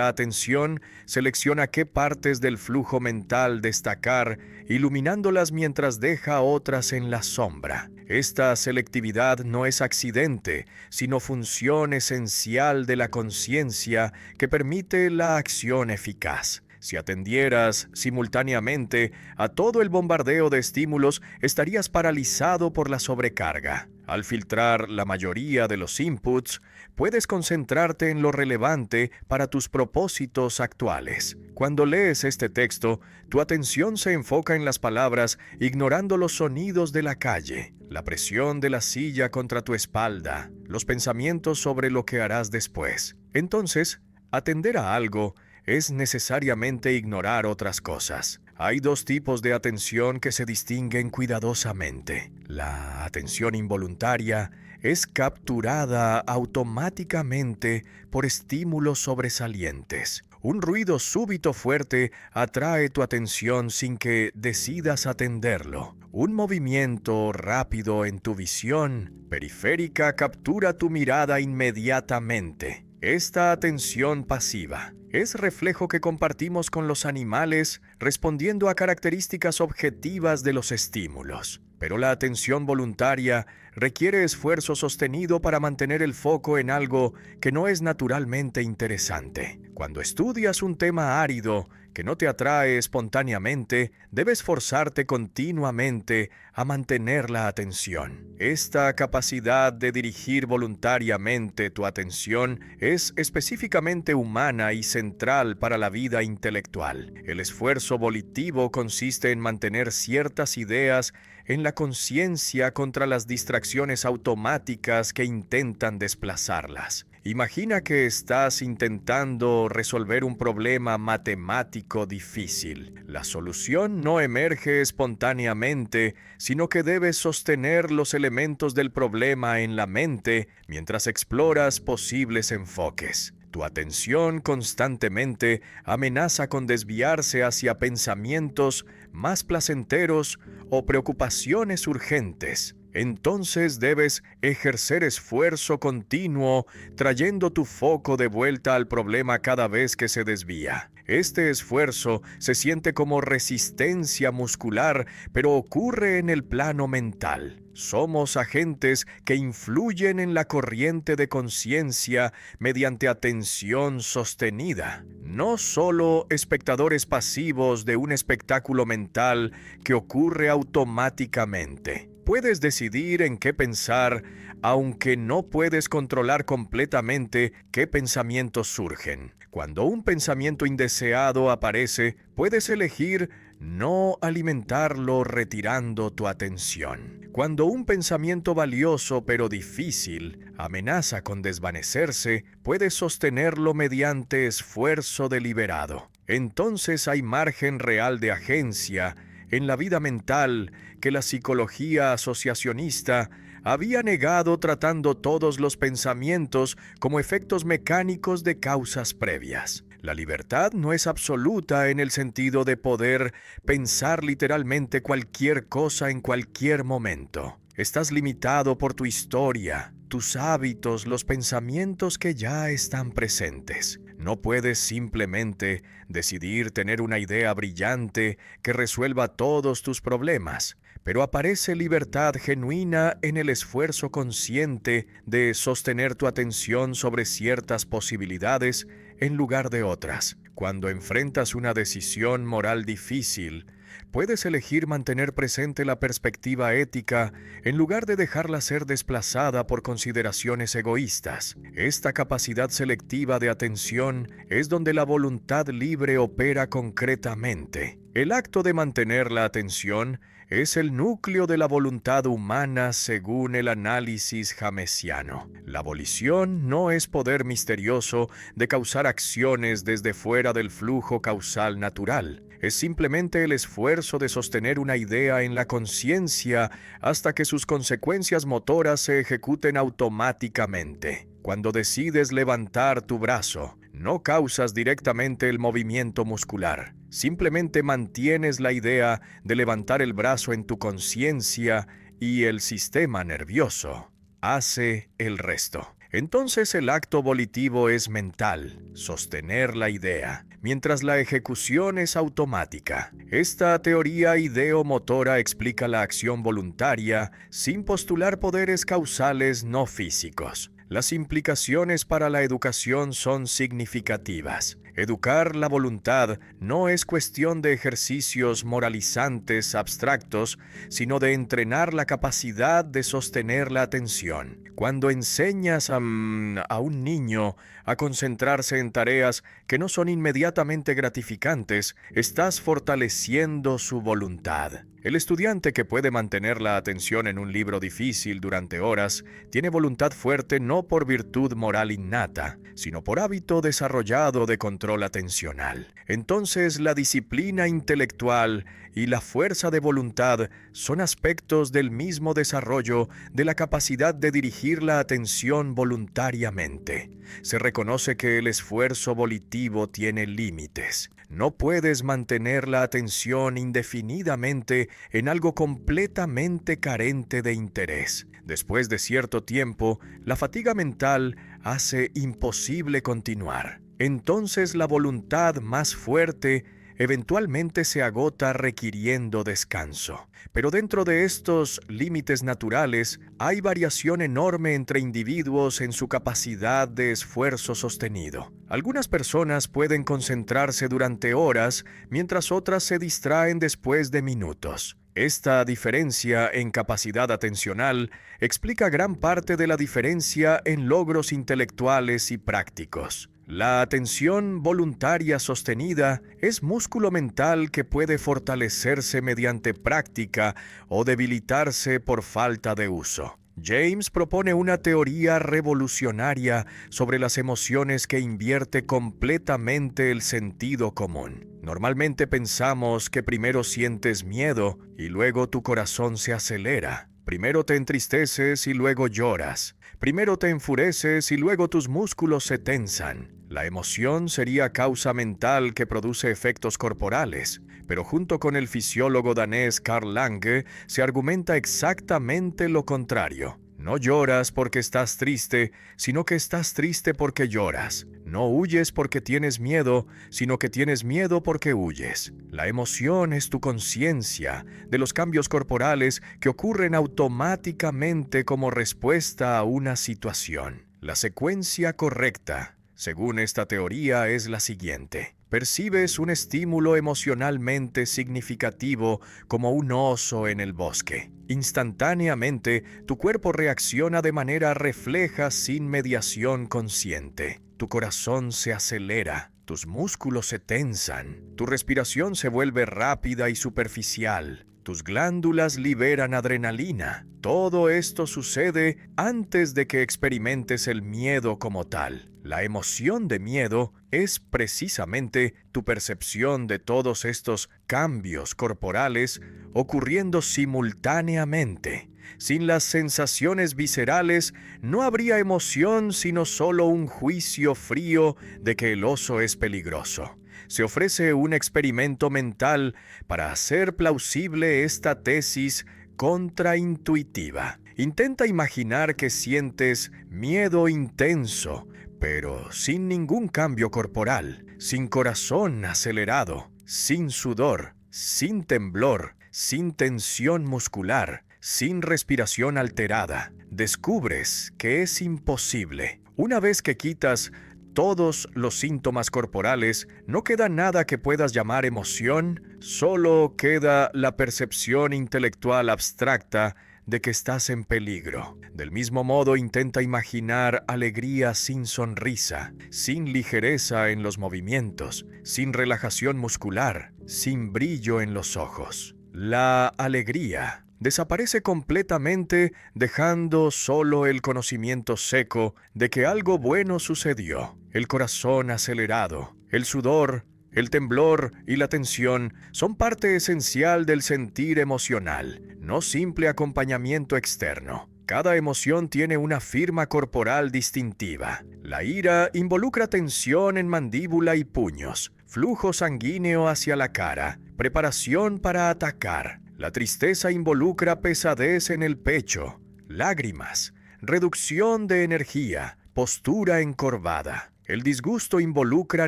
atención selecciona qué partes del flujo mental destacar, iluminándolas mientras deja otras en la sombra. Esta selectividad no es accidente, sino función esencial de la conciencia que permite la acción eficaz. Si atendieras simultáneamente a todo el bombardeo de estímulos, estarías paralizado por la sobrecarga. Al filtrar la mayoría de los inputs, puedes concentrarte en lo relevante para tus propósitos actuales. Cuando lees este texto, tu atención se enfoca en las palabras, ignorando los sonidos de la calle, la presión de la silla contra tu espalda, los pensamientos sobre lo que harás después. Entonces, atender a algo es necesariamente ignorar otras cosas. Hay dos tipos de atención que se distinguen cuidadosamente. La atención involuntaria es capturada automáticamente por estímulos sobresalientes. Un ruido súbito fuerte atrae tu atención sin que decidas atenderlo. Un movimiento rápido en tu visión periférica captura tu mirada inmediatamente. Esta atención pasiva es reflejo que compartimos con los animales, respondiendo a características objetivas de los estímulos. Pero la atención voluntaria requiere esfuerzo sostenido para mantener el foco en algo que no es naturalmente interesante. Cuando estudias un tema árido que no te atrae espontáneamente, debes forzarte continuamente a mantener la atención. Esta capacidad de dirigir voluntariamente tu atención es específicamente humana y central para la vida intelectual. El esfuerzo volitivo consiste en mantener ciertas ideas en la conciencia contra las distracciones automáticas que intentan desplazarlas. Imagina que estás intentando resolver un problema matemático difícil. La solución no emerge espontáneamente, sino que debes sostener los elementos del problema en la mente mientras exploras posibles enfoques. Tu atención constantemente amenaza con desviarse hacia pensamientos más placenteros o preocupaciones urgentes. Entonces debes ejercer esfuerzo continuo, trayendo tu foco de vuelta al problema cada vez que se desvía. Este esfuerzo se siente como resistencia muscular, pero ocurre en el plano mental. Somos agentes que influyen en la corriente de conciencia mediante atención sostenida, no solo espectadores pasivos de un espectáculo mental que ocurre automáticamente. Puedes decidir en qué pensar, aunque no puedes controlar completamente qué pensamientos surgen. Cuando un pensamiento indeseado aparece, puedes elegir no alimentarlo retirando tu atención. Cuando un pensamiento valioso pero difícil amenaza con desvanecerse, puedes sostenerlo mediante esfuerzo deliberado. Entonces hay margen real de agencia en la vida mental que la psicología asociacionista había negado, tratando todos los pensamientos como efectos mecánicos de causas previas. La libertad no es absoluta en el sentido de poder pensar literalmente cualquier cosa en cualquier momento. Estás limitado por tu historia, tus hábitos, los pensamientos que ya están presentes. No puedes simplemente decidir tener una idea brillante que resuelva todos tus problemas. pero aparece libertad genuina en el esfuerzo consciente de sostener tu atención sobre ciertas posibilidades en lugar de otras. Cuando enfrentas una decisión moral difícil, puedes elegir mantener presente la perspectiva ética en lugar de dejarla ser desplazada por consideraciones egoístas. Esta capacidad selectiva de atención es donde la voluntad libre opera concretamente. El acto de mantener la atención es el núcleo de la voluntad humana según el análisis jamesiano. La volición no es poder misterioso de causar acciones desde fuera del flujo causal natural. Es simplemente el esfuerzo de sostener una idea en la conciencia hasta que sus consecuencias motoras se ejecuten automáticamente. Cuando decides levantar tu brazo, no causas directamente el movimiento muscular. Simplemente mantienes la idea de levantar el brazo en tu conciencia y el sistema nervioso hace el resto. Entonces el acto volitivo es mental, sostener la idea, mientras la ejecución es automática. Esta teoría ideomotora explica la acción voluntaria sin postular poderes causales no físicos. Las implicaciones para la educación son significativas. Educar la voluntad no es cuestión de ejercicios moralizantes abstractos, sino de entrenar la capacidad de sostener la atención. Cuando enseñas a un niño a concentrarse en tareas que no son inmediatamente gratificantes, estás fortaleciendo su voluntad. El estudiante que puede mantener la atención en un libro difícil durante horas tiene voluntad fuerte no por virtud moral innata, sino por hábito desarrollado de control atencional. Entonces, la disciplina intelectual y la fuerza de voluntad son aspectos del mismo desarrollo de la capacidad de dirigir la atención voluntariamente. Se reconoce que el esfuerzo volitivo tiene límites. No puedes mantener la atención indefinidamente en algo completamente carente de interés. Después de cierto tiempo, la fatiga mental hace imposible continuar. Entonces la voluntad más fuerte eventualmente se agota requiriendo descanso. Pero dentro de estos límites naturales hay variación enorme entre individuos en su capacidad de esfuerzo sostenido. Algunas personas pueden concentrarse durante horas, mientras otras se distraen después de minutos. Esta diferencia en capacidad atencional explica gran parte de la diferencia en logros intelectuales y prácticos. La atención voluntaria sostenida es músculo mental que puede fortalecerse mediante práctica o debilitarse por falta de uso. James propone una teoría revolucionaria sobre las emociones que invierte completamente el sentido común. Normalmente pensamos que primero sientes miedo y luego tu corazón se acelera. Primero te entristeces y luego lloras. Primero te enfureces y luego tus músculos se tensan. La emoción sería causa mental que produce efectos corporales, pero junto con el fisiólogo danés Carl Lange se argumenta exactamente lo contrario. No lloras porque estás triste, sino que estás triste porque lloras. No huyes porque tienes miedo, sino que tienes miedo porque huyes. La emoción es tu conciencia de los cambios corporales que ocurren automáticamente como respuesta a una situación. La secuencia correcta, según esta teoría, es la siguiente. Percibes un estímulo emocionalmente significativo como un oso en el bosque. Instantáneamente, tu cuerpo reacciona de manera refleja sin mediación consciente. Tu corazón se acelera, tus músculos se tensan, tu respiración se vuelve rápida y superficial. Tus glándulas liberan adrenalina. Todo esto sucede antes de que experimentes el miedo como tal. La emoción de miedo es precisamente tu percepción de todos estos cambios corporales ocurriendo simultáneamente. Sin las sensaciones viscerales, no habría emoción sino solo un juicio frío de que el oso es peligroso. Se ofrece un experimento mental para hacer plausible esta tesis contraintuitiva. Intenta imaginar que sientes miedo intenso, pero sin ningún cambio corporal, sin corazón acelerado, sin sudor, sin temblor, sin tensión muscular, sin respiración alterada. Descubres que es imposible. Una vez que quitas todos los síntomas corporales, no queda nada que puedas llamar emoción, solo queda la percepción intelectual abstracta de que estás en peligro. Del mismo modo, intenta imaginar alegría sin sonrisa, sin ligereza en los movimientos, sin relajación muscular, sin brillo en los ojos. La alegría desaparece completamente, dejando solo el conocimiento seco de que algo bueno sucedió. El corazón acelerado, el sudor, el temblor y la tensión son parte esencial del sentir emocional, no simple acompañamiento externo. Cada emoción tiene una firma corporal distintiva. La ira involucra tensión en mandíbula y puños, flujo sanguíneo hacia la cara, preparación para atacar. La tristeza involucra pesadez en el pecho, lágrimas, reducción de energía, postura encorvada. El disgusto involucra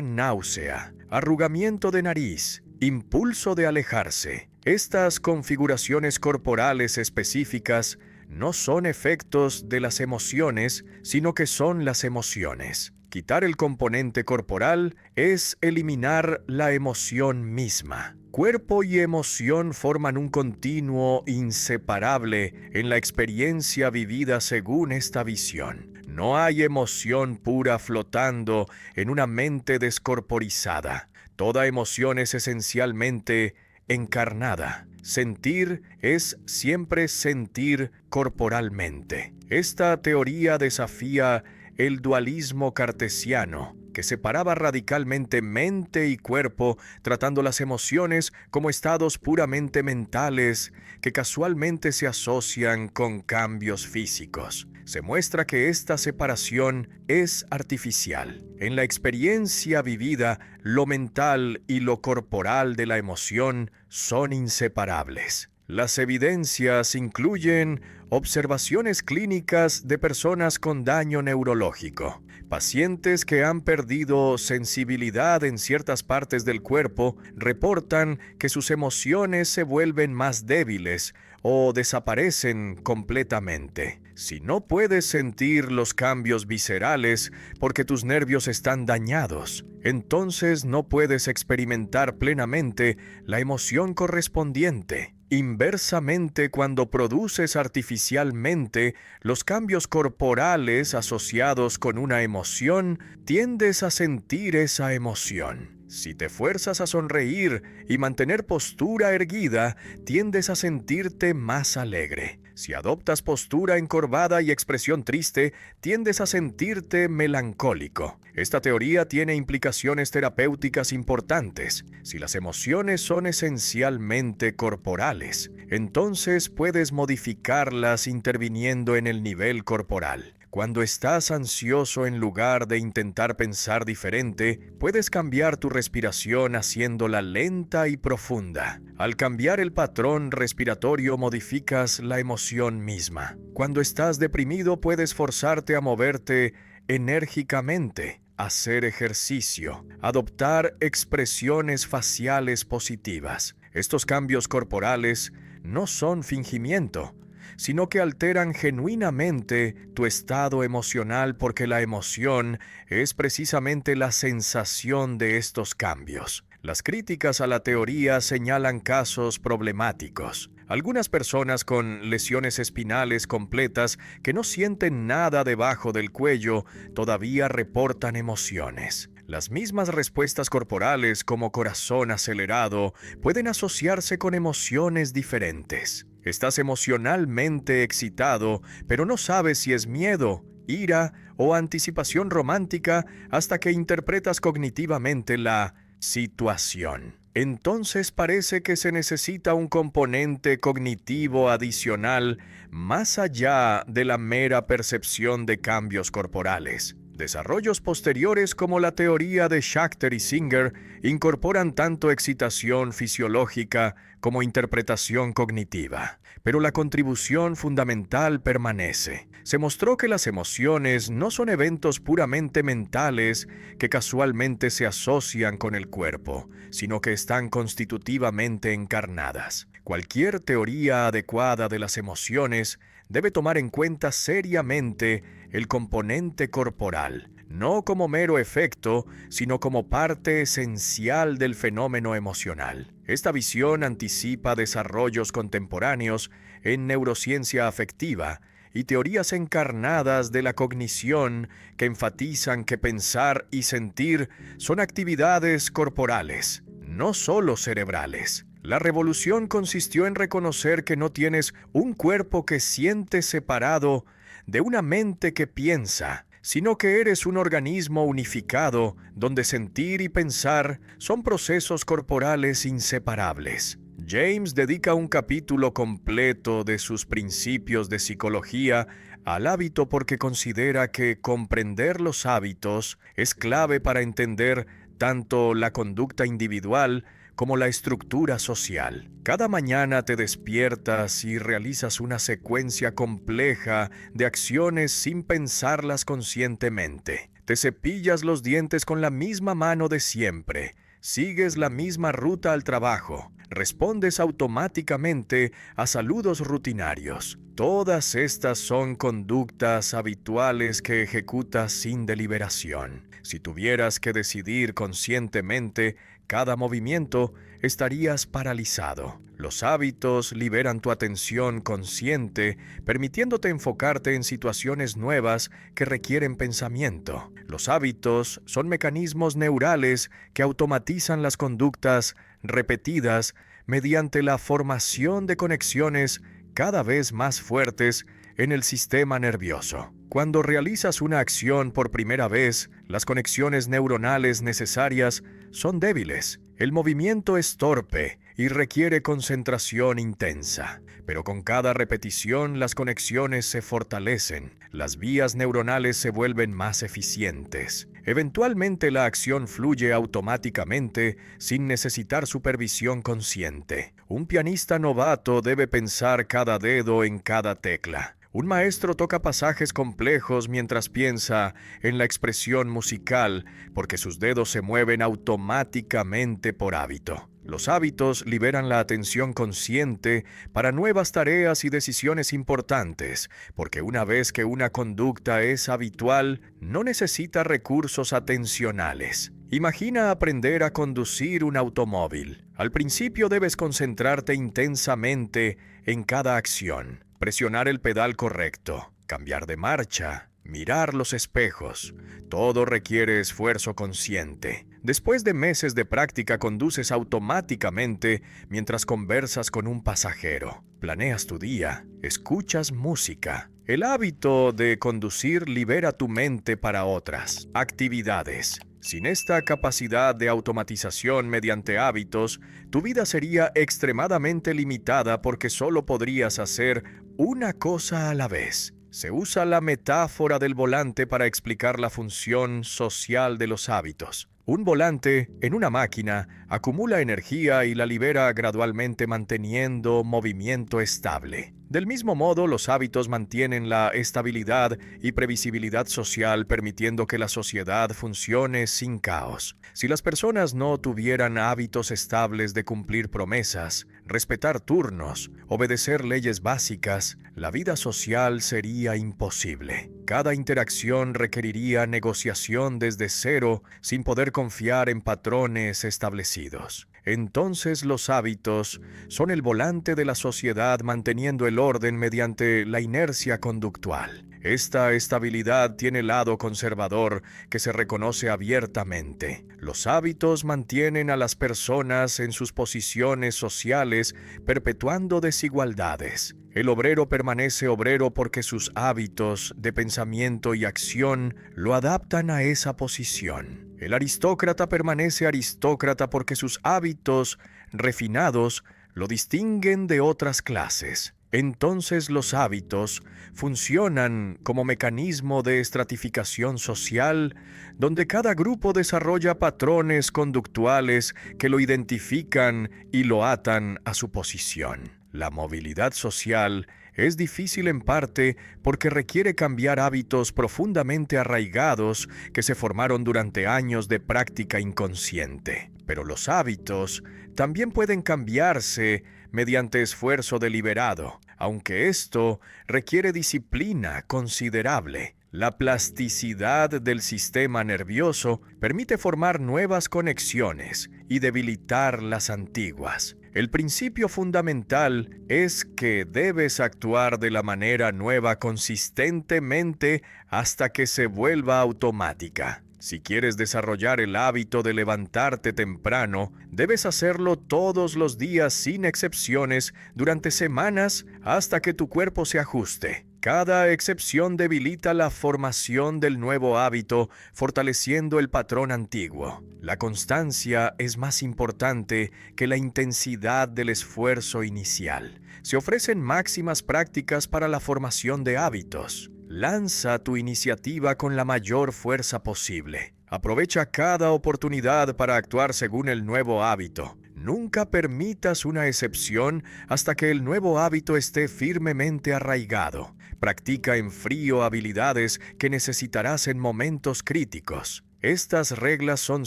náusea, arrugamiento de nariz, impulso de alejarse. Estas configuraciones corporales específicas no son efectos de las emociones, sino que son las emociones. Quitar el componente corporal es eliminar la emoción misma. Cuerpo y emoción forman un continuo inseparable en la experiencia vivida según esta visión. No hay emoción pura flotando en una mente descorporizada. Toda emoción es esencialmente encarnada. Sentir es siempre sentir corporalmente. Esta teoría desafía el dualismo cartesiano, que separaba radicalmente mente y cuerpo, tratando las emociones como estados puramente mentales que casualmente se asocian con cambios físicos. Se muestra que esta separación es artificial. En la experiencia vivida, lo mental y lo corporal de la emoción son inseparables. Las evidencias incluyen observaciones clínicas de personas con daño neurológico, pacientes que han perdido sensibilidad en ciertas partes del cuerpo reportan que sus emociones se vuelven más débiles o desaparecen completamente. Si no puedes sentir los cambios viscerales porque tus nervios están dañados, entonces no puedes experimentar plenamente la emoción correspondiente. Inversamente, cuando produces artificialmente los cambios corporales asociados con una emoción, tiendes a sentir esa emoción. Si te fuerzas a sonreír y mantener postura erguida, tiendes a sentirte más alegre. Si adoptas postura encorvada y expresión triste, tiendes a sentirte melancólico. Esta teoría tiene implicaciones terapéuticas importantes. Si las emociones son esencialmente corporales, entonces puedes modificarlas interviniendo en el nivel corporal. Cuando estás ansioso, en lugar de intentar pensar diferente, puedes cambiar tu respiración haciéndola lenta y profunda. Al cambiar el patrón respiratorio, modificas la emoción misma. Cuando estás deprimido, puedes forzarte a moverte enérgicamente, hacer ejercicio, adoptar expresiones faciales positivas. Estos cambios corporales no son fingimiento, sino que alteran genuinamente tu estado emocional, porque la emoción es precisamente la sensación de estos cambios. Las críticas a la teoría señalan casos problemáticos. Algunas personas con lesiones espinales completas que no sienten nada debajo del cuello todavía reportan emociones. Las mismas respuestas corporales, como corazón acelerado, pueden asociarse con emociones diferentes. Estás emocionalmente excitado, pero no sabes si es miedo, ira o anticipación romántica hasta que interpretas cognitivamente la situación. Entonces parece que se necesita un componente cognitivo adicional más allá de la mera percepción de cambios corporales. Desarrollos posteriores como la teoría de Schachter y Singer incorporan tanto excitación fisiológica como interpretación cognitiva, pero la contribución fundamental permanece. Se mostró que las emociones no son eventos puramente mentales que casualmente se asocian con el cuerpo, sino que están constitutivamente encarnadas. Cualquier teoría adecuada de las emociones debe tomar en cuenta seriamente el componente corporal, no como mero efecto, sino como parte esencial del fenómeno emocional. Esta visión anticipa desarrollos contemporáneos en neurociencia afectiva y teorías encarnadas de la cognición que enfatizan que pensar y sentir son actividades corporales, no solo cerebrales. La revolución consistió en reconocer que no tienes un cuerpo que siente separado de una mente que piensa, sino que eres un organismo unificado donde sentir y pensar son procesos corporales inseparables. James dedica un capítulo completo de sus principios de psicología al hábito porque considera que comprender los hábitos es clave para entender tanto la conducta individual como la estructura social. Cada mañana te despiertas y realizas una secuencia compleja de acciones sin pensarlas conscientemente. Te cepillas los dientes con la misma mano de siempre, sigues la misma ruta al trabajo, respondes automáticamente a saludos rutinarios. Todas estas son conductas habituales que ejecutas sin deliberación. Si tuvieras que decidir conscientemente cada movimiento, estarías paralizado. Los hábitos liberan tu atención consciente, permitiéndote enfocarte en situaciones nuevas que requieren pensamiento. Los hábitos son mecanismos neurales que automatizan las conductas repetidas mediante la formación de conexiones cada vez más fuertes en el sistema nervioso. Cuando realizas una acción por primera vez, las conexiones neuronales necesarias son débiles. El movimiento es torpe y requiere concentración intensa. Pero con cada repetición las conexiones se fortalecen, las vías neuronales se vuelven más eficientes. Eventualmente la acción fluye automáticamente sin necesitar supervisión consciente. Un pianista novato debe pensar cada dedo en cada tecla. Un maestro toca pasajes complejos mientras piensa en la expresión musical porque sus dedos se mueven automáticamente por hábito. Los hábitos liberan la atención consciente para nuevas tareas y decisiones importantes, porque una vez que una conducta es habitual, no necesita recursos atencionales. Imagina aprender a conducir un automóvil. Al principio debes concentrarte intensamente en cada acción. Presionar el pedal correcto, cambiar de marcha, mirar los espejos. Todo requiere esfuerzo consciente. Después de meses de práctica conduces automáticamente mientras conversas con un pasajero. Planeas tu día, escuchas música. El hábito de conducir libera tu mente para otras actividades. Sin esta capacidad de automatización mediante hábitos, tu vida sería extremadamente limitada porque solo podrías hacer una cosa a la vez. Se usa la metáfora del volante para explicar la función social de los hábitos. Un volante en una máquina acumula energía y la libera gradualmente manteniendo movimiento estable. Del mismo modo, los hábitos mantienen la estabilidad y previsibilidad social, permitiendo que la sociedad funcione sin caos. Si las personas no tuvieran hábitos estables de cumplir promesas, respetar turnos, obedecer leyes básicas, la vida social sería imposible. Cada interacción requeriría negociación desde cero sin poder confiar en patrones establecidos. Entonces los hábitos son el volante de la sociedad manteniendo el orden mediante la inercia conductual. Esta estabilidad tiene el lado conservador que se reconoce abiertamente. Los hábitos mantienen a las personas en sus posiciones sociales, perpetuando desigualdades. El obrero permanece obrero porque sus hábitos de pensamiento y acción lo adaptan a esa posición. El aristócrata permanece aristócrata porque sus hábitos refinados lo distinguen de otras clases. Entonces los hábitos funcionan como mecanismo de estratificación social, donde cada grupo desarrolla patrones conductuales que lo identifican y lo atan a su posición. La movilidad social es difícil en parte porque requiere cambiar hábitos profundamente arraigados que se formaron durante años de práctica inconsciente. Pero los hábitos también pueden cambiarse mediante esfuerzo deliberado, aunque esto requiere disciplina considerable. La plasticidad del sistema nervioso permite formar nuevas conexiones y debilitar las antiguas. El principio fundamental es que debes actuar de la manera nueva consistentemente hasta que se vuelva automática. Si quieres desarrollar el hábito de levantarte temprano, debes hacerlo todos los días sin excepciones durante semanas hasta que tu cuerpo se ajuste. Cada excepción debilita la formación del nuevo hábito, fortaleciendo el patrón antiguo. La constancia es más importante que la intensidad del esfuerzo inicial. Se ofrecen máximas prácticas para la formación de hábitos. Lanza tu iniciativa con la mayor fuerza posible. Aprovecha cada oportunidad para actuar según el nuevo hábito. Nunca permitas una excepción hasta que el nuevo hábito esté firmemente arraigado. Practica en frío habilidades que necesitarás en momentos críticos. Estas reglas son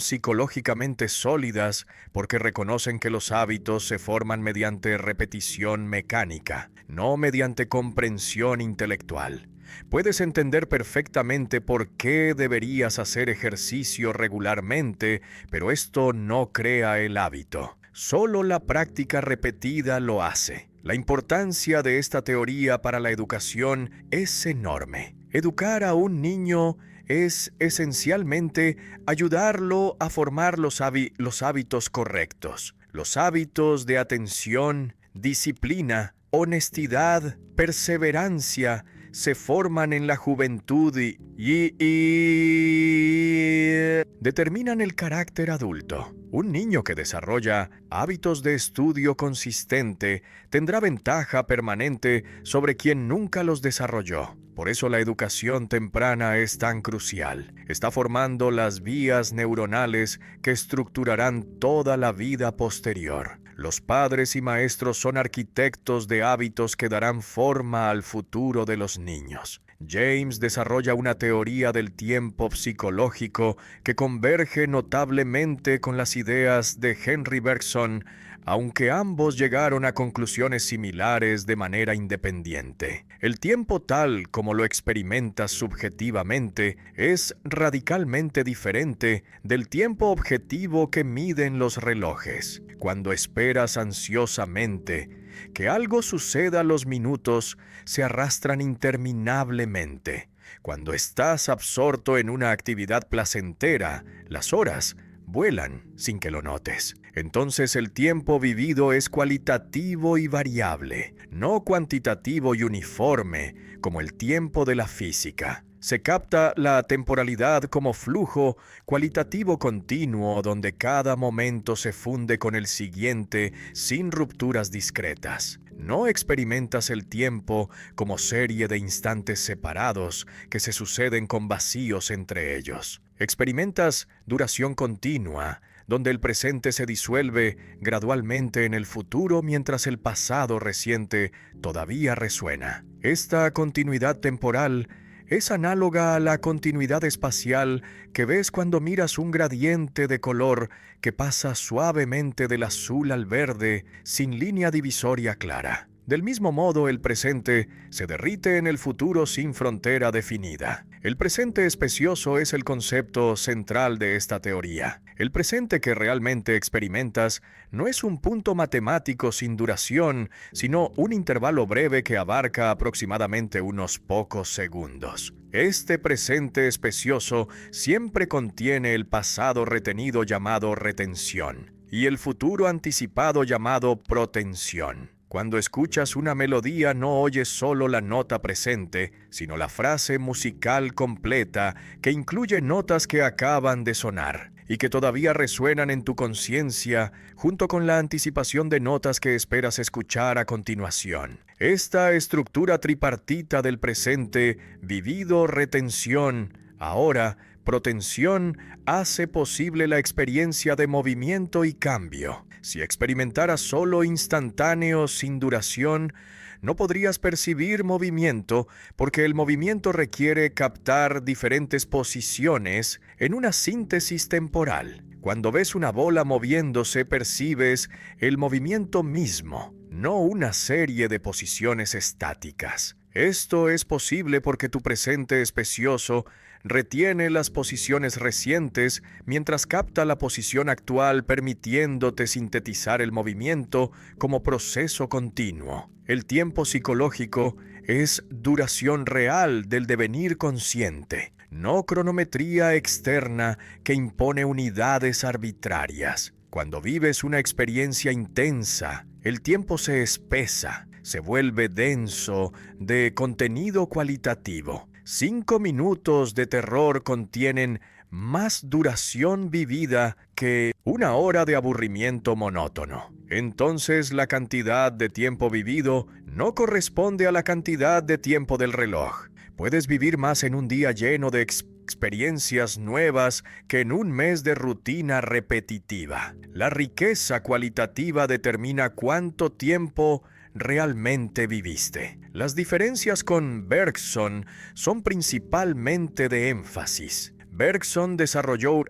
psicológicamente sólidas porque reconocen que los hábitos se forman mediante repetición mecánica, no mediante comprensión intelectual. Puedes entender perfectamente por qué deberías hacer ejercicio regularmente, pero esto no crea el hábito. Solo la práctica repetida lo hace. La importancia de esta teoría para la educación es enorme. Educar a un niño es esencialmente ayudarlo a formar los hábitos correctos. Los hábitos de atención, disciplina, honestidad, perseverancia, se forman en la juventud y determinan el carácter adulto. Un niño que desarrolla hábitos de estudio consistente tendrá ventaja permanente sobre quien nunca los desarrolló. Por eso la educación temprana es tan crucial. Está formando las vías neuronales que estructurarán toda la vida posterior. Los padres y maestros son arquitectos de hábitos que darán forma al futuro de los niños. James desarrolla una teoría del tiempo psicológico que converge notablemente con las ideas de Henry Bergson, aunque ambos llegaron a conclusiones similares de manera independiente. El tiempo tal como lo experimentas subjetivamente es radicalmente diferente del tiempo objetivo que miden los relojes. Cuando esperas ansiosamente que algo suceda, los minutos se arrastran interminablemente. Cuando estás absorto en una actividad placentera, las horas vuelan sin que lo notes. Entonces el tiempo vivido es cualitativo y variable, no cuantitativo y uniforme, como el tiempo de la física. Se capta la temporalidad como flujo cualitativo continuo donde cada momento se funde con el siguiente sin rupturas discretas. No experimentas el tiempo como serie de instantes separados que se suceden con vacíos entre ellos. Experimentas duración continua, donde el presente se disuelve gradualmente en el futuro mientras el pasado reciente todavía resuena. Esta continuidad temporal es análoga a la continuidad espacial que ves cuando miras un gradiente de color que pasa suavemente del azul al verde sin línea divisoria clara. Del mismo modo, el presente se derrite en el futuro sin frontera definida. El presente espacioso es el concepto central de esta teoría. El presente que realmente experimentas no es un punto matemático sin duración, sino un intervalo breve que abarca aproximadamente unos pocos segundos. Este presente espacioso siempre contiene el pasado retenido llamado retención y el futuro anticipado llamado protensión. Cuando escuchas una melodía no oyes solo la nota presente, sino la frase musical completa que incluye notas que acaban de sonar y que todavía resuenan en tu conciencia junto con la anticipación de notas que esperas escuchar a continuación. Esta estructura tripartita del presente, vivido, retención, ahora, protensión, hace posible la experiencia de movimiento y cambio. Si experimentaras solo instantáneo sin duración, no podrías percibir movimiento porque el movimiento requiere captar diferentes posiciones en una síntesis temporal. Cuando ves una bola moviéndose, percibes el movimiento mismo, no una serie de posiciones estáticas. Esto es posible porque tu presente espacioso retiene las posiciones recientes mientras capta la posición actual, permitiéndote sintetizar el movimiento como proceso continuo. El tiempo psicológico es duración real del devenir consciente, no cronometría externa que impone unidades arbitrarias. Cuando vives una experiencia intensa, el tiempo se espesa, se vuelve denso de contenido cualitativo. 5 minutos de terror contienen más duración vivida que 1 hora de aburrimiento monótono. Entonces la cantidad de tiempo vivido no corresponde a la cantidad de tiempo del reloj. Puedes vivir más en un día lleno de experiencias nuevas que en un mes de rutina repetitiva. La riqueza cualitativa determina cuánto tiempo realmente viviste. Las diferencias con Bergson son principalmente de énfasis. Bergson desarrolló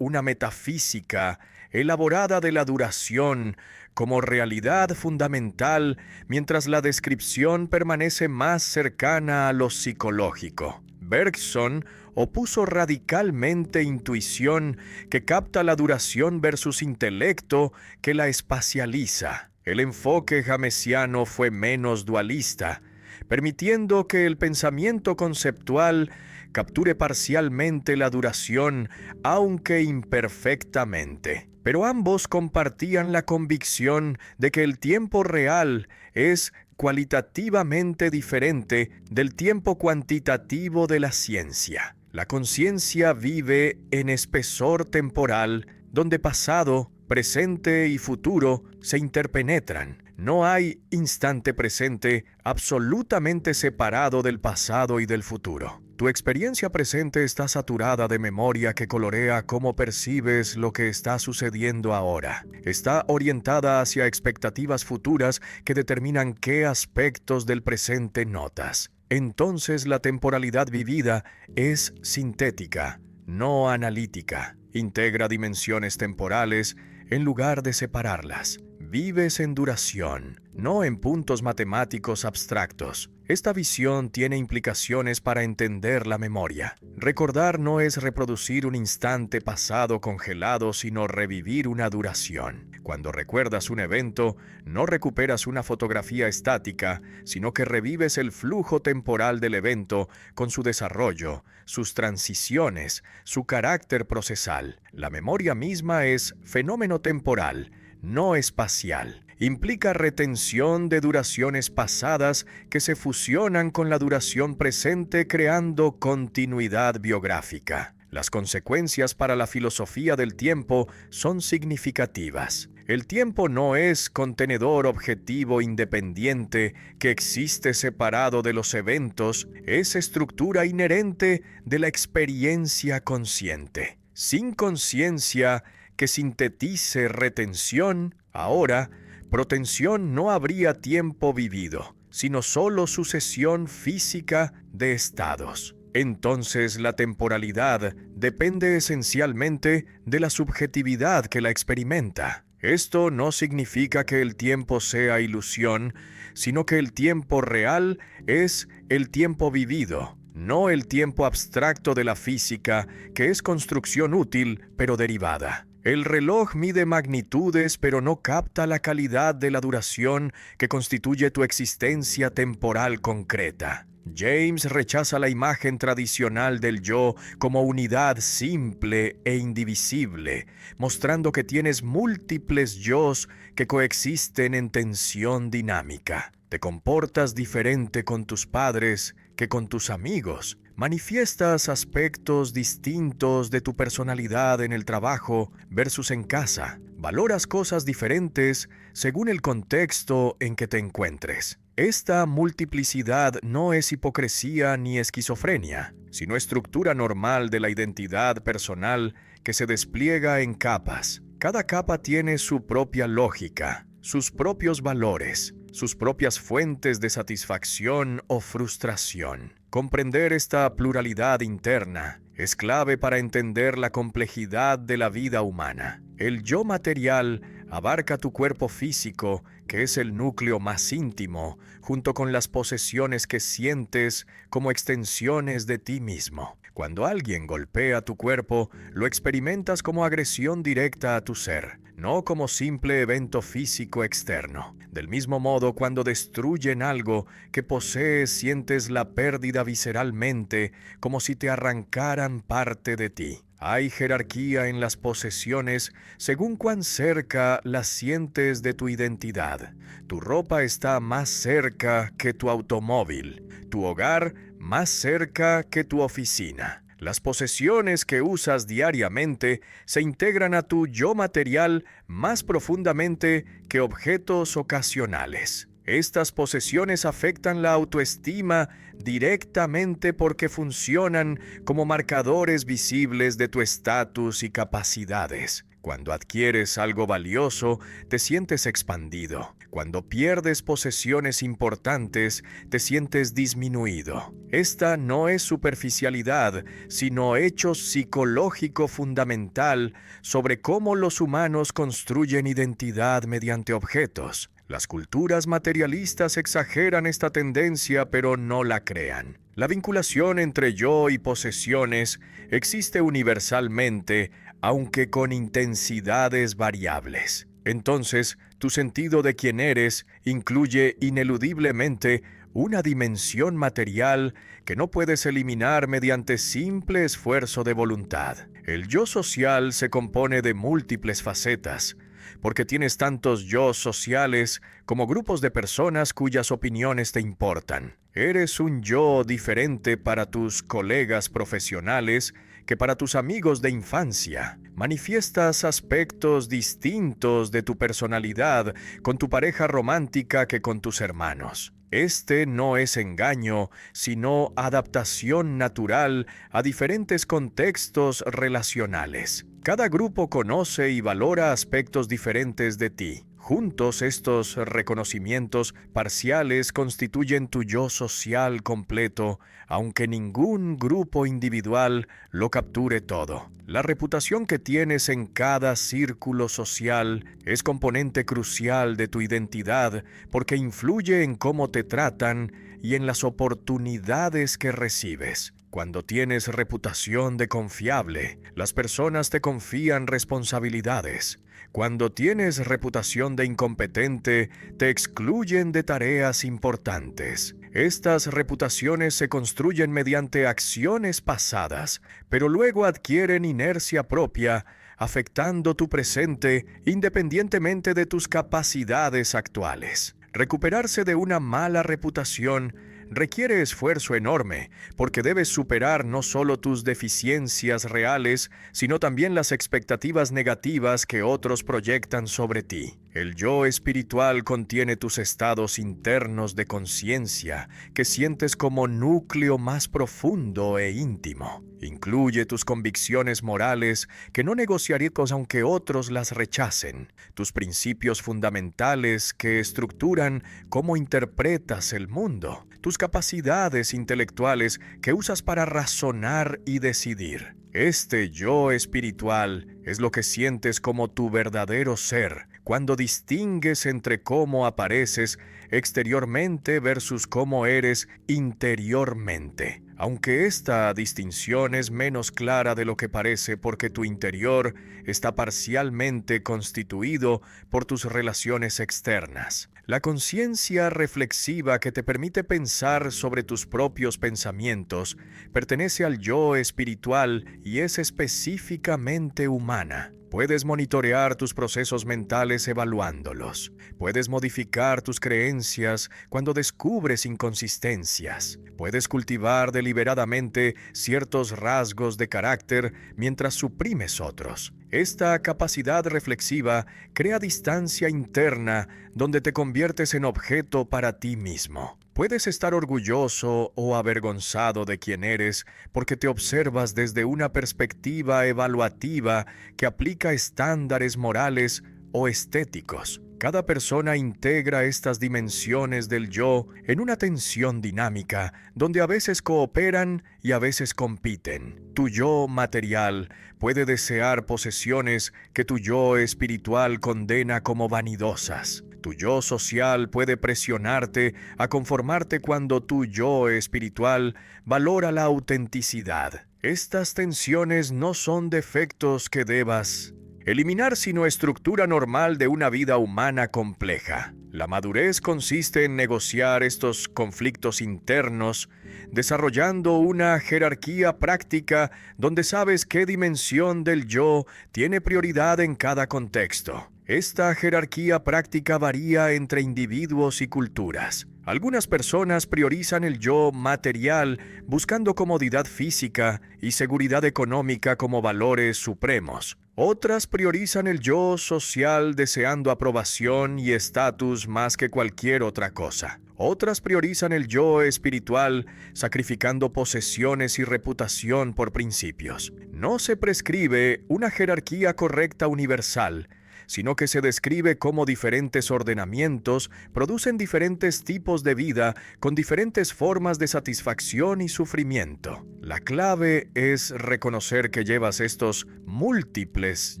una metafísica elaborada de la duración como realidad fundamental, mientras la descripción permanece más cercana a lo psicológico. Bergson opuso radicalmente intuición, que capta la duración, versus intelecto, que la espacializa. El enfoque jamesiano fue menos dualista, permitiendo que el pensamiento conceptual capture parcialmente la duración, aunque imperfectamente. Pero ambos compartían la convicción de que el tiempo real es cualitativamente diferente del tiempo cuantitativo de la ciencia. La conciencia vive en espesor temporal, donde pasado, presente y futuro se interpenetran. No hay instante presente absolutamente separado del pasado y del futuro. Tu experiencia presente está saturada de memoria que colorea cómo percibes lo que está sucediendo ahora. Está orientada hacia expectativas futuras que determinan qué aspectos del presente notas. Entonces la temporalidad vivida es sintética, no analítica. Integra dimensiones temporales en lugar de separarlas. Vives en duración, no en puntos matemáticos abstractos. Esta visión tiene implicaciones para entender la memoria. Recordar no es reproducir un instante pasado congelado, sino revivir una duración. Cuando recuerdas un evento, no recuperas una fotografía estática, sino que revives el flujo temporal del evento con su desarrollo, sus transiciones, su carácter procesal. La memoria misma es fenómeno temporal, no espacial. Implica retención de duraciones pasadas que se fusionan con la duración presente, creando continuidad biográfica. Las consecuencias para la filosofía del tiempo son significativas. El tiempo no es contenedor objetivo independiente que existe separado de los eventos, es estructura inherente de la experiencia consciente. Sin conciencia que sintetice retención, ahora, protensión, no habría tiempo vivido, sino solo sucesión física de estados. Entonces la temporalidad depende esencialmente de la subjetividad que la experimenta. Esto no significa que el tiempo sea ilusión, sino que el tiempo real es el tiempo vivido, no el tiempo abstracto de la física, que es construcción útil pero derivada. El reloj mide magnitudes, pero no capta la calidad de la duración que constituye tu existencia temporal concreta. James rechaza la imagen tradicional del yo como unidad simple e indivisible, mostrando que tienes múltiples yos que coexisten en tensión dinámica. Te comportas diferente con tus padres que con tus amigos. Manifiestas aspectos distintos de tu personalidad en el trabajo versus en casa. Valoras cosas diferentes según el contexto en que te encuentres. Esta multiplicidad no es hipocresía ni esquizofrenia, sino estructura normal de la identidad personal que se despliega en capas. Cada capa tiene su propia lógica, sus propios valores, sus propias fuentes de satisfacción o frustración. Comprender esta pluralidad interna es clave para entender la complejidad de la vida humana. El yo material abarca tu cuerpo físico, que es el núcleo más íntimo, junto con las posesiones que sientes como extensiones de ti mismo. Cuando alguien golpea tu cuerpo, lo experimentas como agresión directa a tu ser, no como simple evento físico externo. Del mismo modo, cuando destruyen algo que posees, sientes la pérdida visceralmente, como si te arrancaran parte de ti. Hay jerarquía en las posesiones según cuán cerca las sientes de tu identidad. Tu ropa está más cerca que tu automóvil, tu hogar más cerca que tu oficina. Las posesiones que usas diariamente se integran a tu yo material más profundamente que objetos ocasionales. Estas posesiones afectan la autoestima directamente porque funcionan como marcadores visibles de tu estatus y capacidades. Cuando adquieres algo valioso, te sientes expandido. Cuando pierdes posesiones importantes, te sientes disminuido. Esta no es superficialidad, sino hecho psicológico fundamental sobre cómo los humanos construyen identidad mediante objetos. Las culturas materialistas exageran esta tendencia, pero no la crean. La vinculación entre yo y posesiones existe universalmente, aunque con intensidades variables. Entonces, tu sentido de quién eres incluye ineludiblemente una dimensión material que no puedes eliminar mediante simple esfuerzo de voluntad. El yo social se compone de múltiples facetas, porque tienes tantos yo sociales como grupos de personas cuyas opiniones te importan. Eres un yo diferente para tus colegas profesionales que para tus amigos de infancia. Manifiestas aspectos distintos de tu personalidad con tu pareja romántica que con tus hermanos. Este no es engaño, sino adaptación natural a diferentes contextos relacionales. Cada grupo conoce y valora aspectos diferentes de ti. Juntos, estos reconocimientos parciales constituyen tu yo social completo, aunque ningún grupo individual lo capture todo. La reputación que tienes en cada círculo social es componente crucial de tu identidad porque influye en cómo te tratan y en las oportunidades que recibes. Cuando tienes reputación de confiable, las personas te confían responsabilidades. Cuando tienes reputación de incompetente, te excluyen de tareas importantes. Estas reputaciones se construyen mediante acciones pasadas, pero luego adquieren inercia propia, afectando tu presente independientemente de tus capacidades actuales. Recuperarse de una mala reputación requiere esfuerzo enorme, porque debes superar no solo tus deficiencias reales, sino también las expectativas negativas que otros proyectan sobre ti. El yo espiritual contiene tus estados internos de conciencia, que sientes como núcleo más profundo e íntimo. Incluye tus convicciones morales, que no negociarías aunque otros las rechacen, tus principios fundamentales que estructuran cómo interpretas el mundo, tus capacidades intelectuales que usas para razonar y decidir. Este yo espiritual es lo que sientes como tu verdadero ser, cuando distingues entre cómo apareces exteriormente versus cómo eres interiormente. Aunque esta distinción es menos clara de lo que parece porque tu interior está parcialmente constituido por tus relaciones externas. La conciencia reflexiva que te permite pensar sobre tus propios pensamientos pertenece al yo espiritual y es específicamente humana. Puedes monitorear tus procesos mentales evaluándolos. Puedes modificar tus creencias cuando descubres inconsistencias. Puedes cultivar deliberadamente ciertos rasgos de carácter mientras suprimes otros. Esta capacidad reflexiva crea distancia interna donde te conviertes en objeto para ti mismo. Puedes estar orgulloso o avergonzado de quién eres porque te observas desde una perspectiva evaluativa que aplica estándares morales o estéticos. Cada persona integra estas dimensiones del yo en una tensión dinámica, donde a veces cooperan y a veces compiten. Tu yo material puede desear posesiones que tu yo espiritual condena como vanidosas. Tu yo social puede presionarte a conformarte cuando tu yo espiritual valora la autenticidad. Estas tensiones no son defectos que debas eliminar, sino estructura normal de una vida humana compleja. La madurez consiste en negociar estos conflictos internos, desarrollando una jerarquía práctica donde sabes qué dimensión del yo tiene prioridad en cada contexto. Esta jerarquía práctica varía entre individuos y culturas. Algunas personas priorizan el yo material buscando comodidad física y seguridad económica como valores supremos. Otras priorizan el yo social deseando aprobación y estatus más que cualquier otra cosa. Otras priorizan el yo espiritual sacrificando posesiones y reputación por principios. No se prescribe una jerarquía correcta universal, sino que se describe cómo diferentes ordenamientos producen diferentes tipos de vida con diferentes formas de satisfacción y sufrimiento. La clave es reconocer que llevas estos múltiples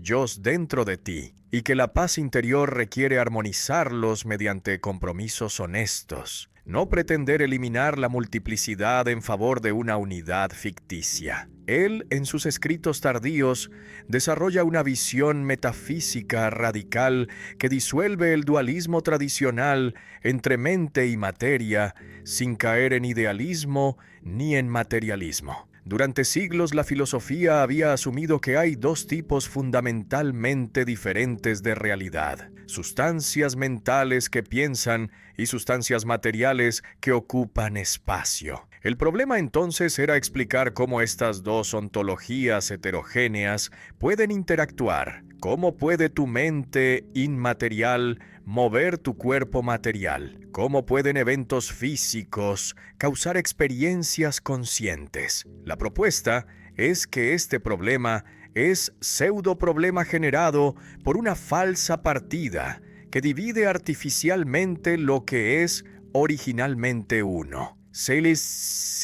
yos dentro de ti y que la paz interior requiere armonizarlos mediante compromisos honestos. No pretender eliminar la multiplicidad en favor de una unidad ficticia. Él, en sus escritos tardíos, desarrolla una visión metafísica radical que disuelve el dualismo tradicional entre mente y materia, sin caer en idealismo ni en materialismo. Durante siglos la filosofía había asumido que hay dos tipos fundamentalmente diferentes de realidad: sustancias mentales que piensan y sustancias materiales que ocupan espacio. El problema entonces era explicar cómo estas dos ontologías heterogéneas pueden interactuar. ¿Cómo puede tu mente inmaterial mover tu cuerpo material? ¿Cómo pueden eventos físicos causar experiencias conscientes? La propuesta es que este problema es pseudo problema generado por una falsa partida que divide artificialmente lo que es originalmente uno. Se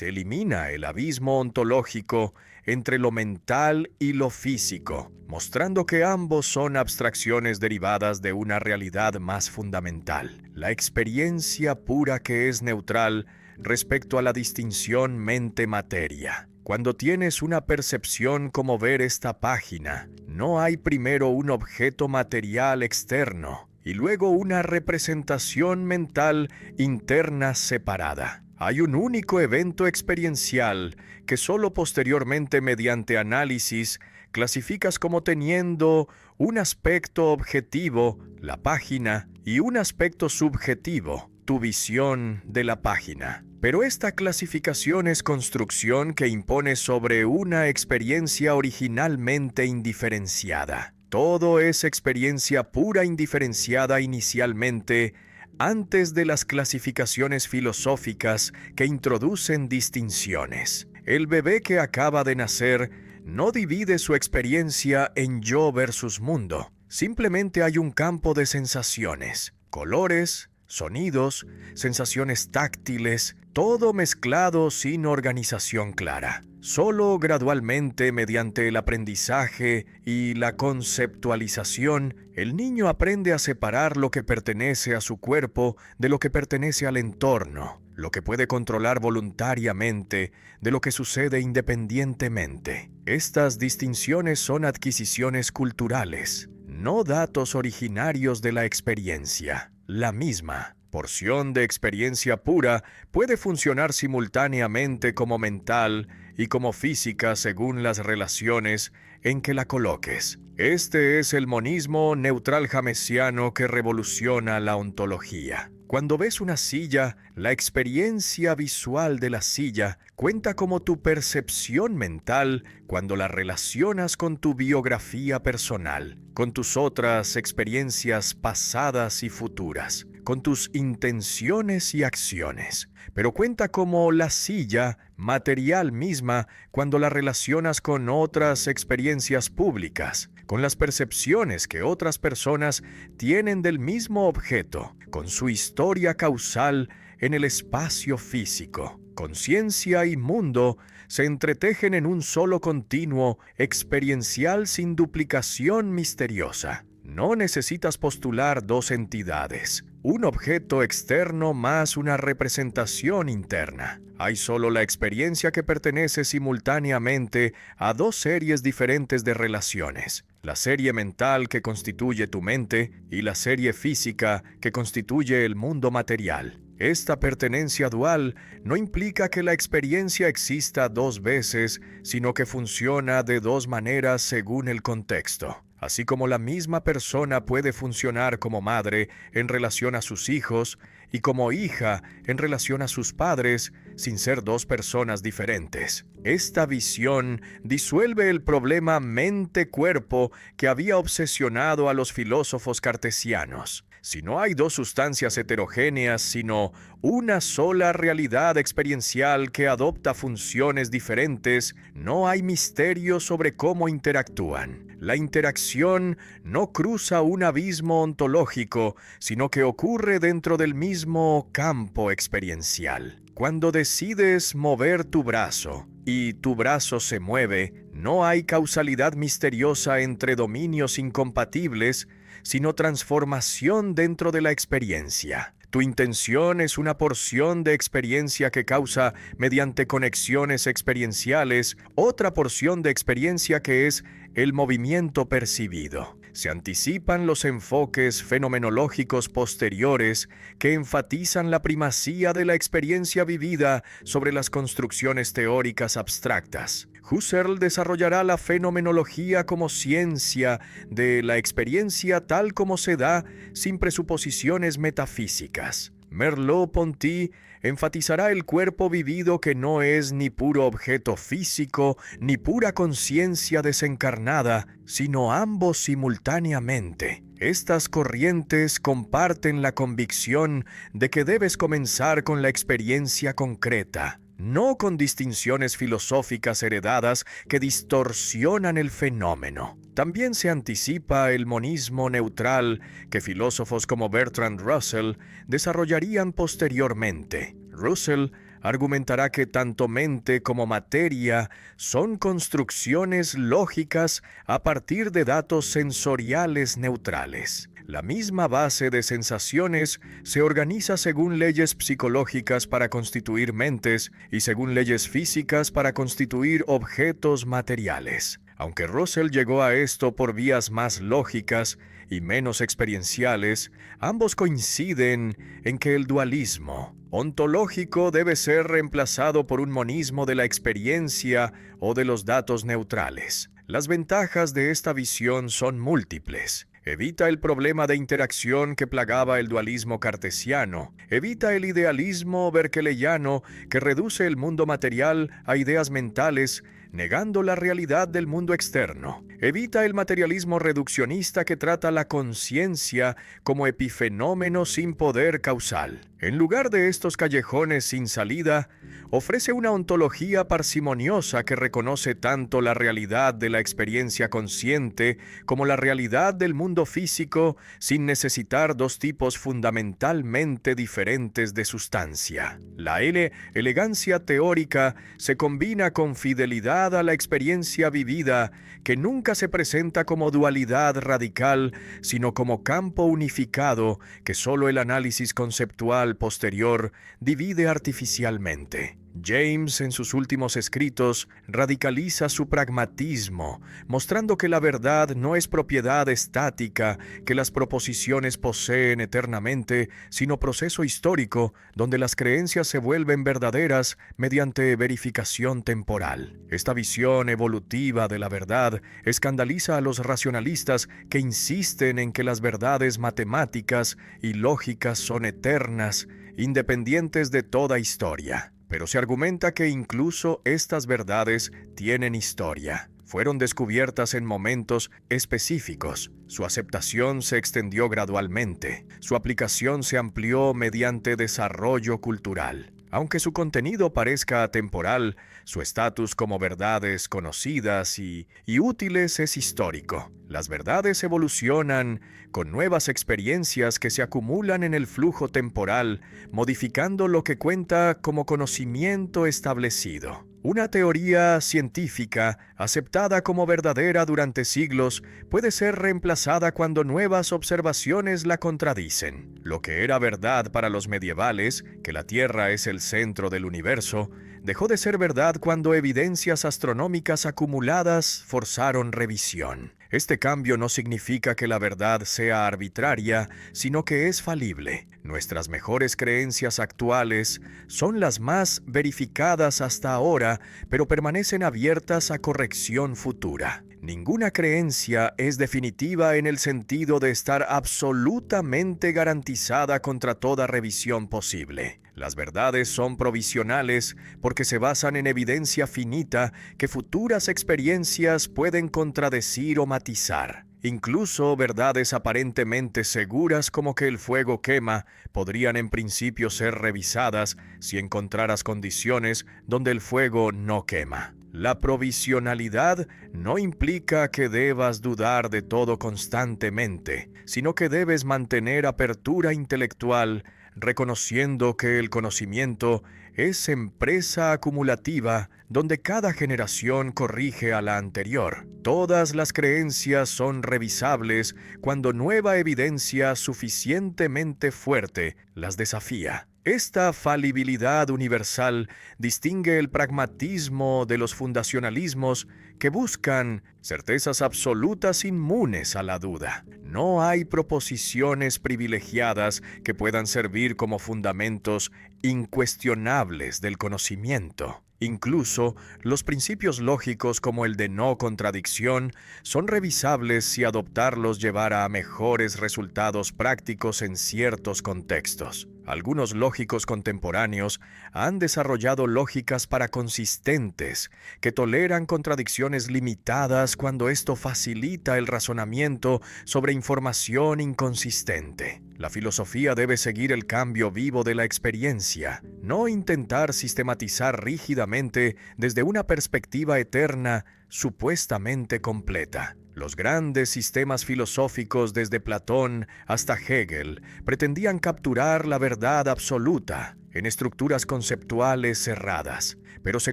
elimina el abismo ontológico entre lo mental y lo físico, mostrando que ambos son abstracciones derivadas de una realidad más fundamental, la experiencia pura que es neutral respecto a la distinción mente-materia. Cuando tienes una percepción como ver esta página, no hay primero un objeto material externo y luego una representación mental interna separada. Hay un único evento experiencial que solo posteriormente, mediante análisis, clasificas como teniendo un aspecto objetivo, la página, y un aspecto subjetivo, tu visión de la página. Pero esta clasificación es construcción que impone sobre una experiencia originalmente indiferenciada. Todo es experiencia pura indiferenciada inicialmente, antes de las clasificaciones filosóficas que introducen distinciones. El bebé que acaba de nacer no divide su experiencia en yo versus mundo. Simplemente hay un campo de sensaciones, colores, sonidos, sensaciones táctiles, todo mezclado sin organización clara. Solo gradualmente, mediante el aprendizaje y la conceptualización, el niño aprende a separar lo que pertenece a su cuerpo de lo que pertenece al entorno, lo que puede controlar voluntariamente de lo que sucede independientemente. Estas distinciones son adquisiciones culturales, no datos originarios de la experiencia. La misma porción de experiencia pura puede funcionar simultáneamente como mental y como física según las relaciones en que la coloques. Este es el monismo neutral jamesiano que revoluciona la ontología. Cuando ves una silla, la experiencia visual de la silla cuenta como tu percepción mental cuando la relacionas con tu biografía personal, con tus otras experiencias pasadas y futuras, con tus intenciones y acciones. Pero cuenta como la silla material misma cuando la relacionas con otras experiencias públicas, con las percepciones que otras personas tienen del mismo objeto, con su historia causal en el espacio físico. Conciencia y mundo se entretejen en un solo continuo experiencial sin duplicación misteriosa. No necesitas postular dos entidades, un objeto externo más una representación interna. Hay solo la experiencia que pertenece simultáneamente a dos series diferentes de relaciones: la serie mental que constituye tu mente y la serie física que constituye el mundo material. Esta pertenencia dual no implica que la experiencia exista dos veces, sino que funciona de dos maneras según el contexto. Así como la misma persona puede funcionar como madre en relación a sus hijos y como hija en relación a sus padres, sin ser dos personas diferentes. Esta visión disuelve el problema mente-cuerpo que había obsesionado a los filósofos cartesianos. Si no hay dos sustancias heterogéneas, sino una sola realidad experiencial que adopta funciones diferentes, no hay misterio sobre cómo interactúan. La interacción no cruza un abismo ontológico, sino que ocurre dentro del mismo campo experiencial. Cuando decides mover tu brazo y tu brazo se mueve, no hay causalidad misteriosa entre dominios incompatibles, sino transformación dentro de la experiencia. Tu intención es una porción de experiencia que causa, mediante conexiones experienciales, otra porción de experiencia que es el movimiento percibido. Se anticipan los enfoques fenomenológicos posteriores que enfatizan la primacía de la experiencia vivida sobre las construcciones teóricas abstractas. Husserl desarrollará la fenomenología como ciencia de la experiencia tal como se da, sin presuposiciones metafísicas. Merleau-Ponty enfatizará el cuerpo vivido que no es ni puro objeto físico, ni pura conciencia desencarnada, sino ambos simultáneamente. Estas corrientes comparten la convicción de que debes comenzar con la experiencia concreta, no con distinciones filosóficas heredadas que distorsionan el fenómeno. También se anticipa el monismo neutral que filósofos como Bertrand Russell desarrollarían posteriormente. Russell argumentará que tanto mente como materia son construcciones lógicas a partir de datos sensoriales neutrales. La misma base de sensaciones se organiza según leyes psicológicas para constituir mentes y según leyes físicas para constituir objetos materiales. Aunque Russell llegó a esto por vías más lógicas y menos experienciales, ambos coinciden en que el dualismo ontológico debe ser reemplazado por un monismo de la experiencia o de los datos neutrales. Las ventajas de esta visión son múltiples. Evita el problema de interacción que plagaba el dualismo cartesiano. Evita el idealismo berkeleyano que reduce el mundo material a ideas mentales, negando la realidad del mundo externo. Evita el materialismo reduccionista que trata la conciencia como epifenómeno sin poder causal. En lugar de estos callejones sin salida, ofrece una ontología parsimoniosa que reconoce tanto la realidad de la experiencia consciente como la realidad del mundo físico sin necesitar dos tipos fundamentalmente diferentes de sustancia. La elegancia teórica se combina con fidelidad a la experiencia vivida, que nunca se presenta como dualidad radical, sino como campo unificado que solo el análisis conceptual posterior divide artificialmente. James, en sus últimos escritos, radicaliza su pragmatismo, mostrando que la verdad no es propiedad estática que las proposiciones poseen eternamente, sino proceso histórico donde las creencias se vuelven verdaderas mediante verificación temporal. Esta visión evolutiva de la verdad escandaliza a los racionalistas que insisten en que las verdades matemáticas y lógicas son eternas, independientes de toda historia. Pero se argumenta que incluso estas verdades tienen historia. Fueron descubiertas en momentos específicos. Su aceptación se extendió gradualmente. Su aplicación se amplió mediante desarrollo cultural. Aunque su contenido parezca atemporal, su estatus como verdades conocidas y útiles es histórico. Las verdades evolucionan con nuevas experiencias que se acumulan en el flujo temporal, modificando lo que cuenta como conocimiento establecido. Una teoría científica, aceptada como verdadera durante siglos, puede ser reemplazada cuando nuevas observaciones la contradicen. Lo que era verdad para los medievales, que la Tierra es el centro del universo, dejó de ser verdad cuando evidencias astronómicas acumuladas forzaron revisión. Este cambio no significa que la verdad sea arbitraria, sino que es falible. Nuestras mejores creencias actuales son las más verificadas hasta ahora, pero permanecen abiertas a corrección futura. Ninguna creencia es definitiva en el sentido de estar absolutamente garantizada contra toda revisión posible. Las verdades son provisionales porque se basan en evidencia finita que futuras experiencias pueden contradecir o matizar. Incluso verdades aparentemente seguras como que el fuego quema podrían en principio ser revisadas si encontraras condiciones donde el fuego no quema. La provisionalidad no implica que debas dudar de todo constantemente, sino que debes mantener apertura intelectual, reconociendo que el conocimiento es empresa acumulativa donde cada generación corrige a la anterior. Todas las creencias son revisables cuando nueva evidencia suficientemente fuerte las desafía. Esta falibilidad universal distingue el pragmatismo de los fundacionalismos que buscan certezas absolutas inmunes a la duda. No hay proposiciones privilegiadas que puedan servir como fundamentos incuestionables del conocimiento. Incluso los principios lógicos como el de no contradicción son revisables si adoptarlos llevara a mejores resultados prácticos en ciertos contextos. Algunos lógicos contemporáneos han desarrollado lógicas paraconsistentes que toleran contradicciones limitadas cuando esto facilita el razonamiento sobre información inconsistente. La filosofía debe seguir el cambio vivo de la experiencia, no intentar sistematizar rígidamente desde una perspectiva eterna supuestamente completa. Los grandes sistemas filosóficos desde Platón hasta Hegel pretendían capturar la verdad absoluta en estructuras conceptuales cerradas, pero se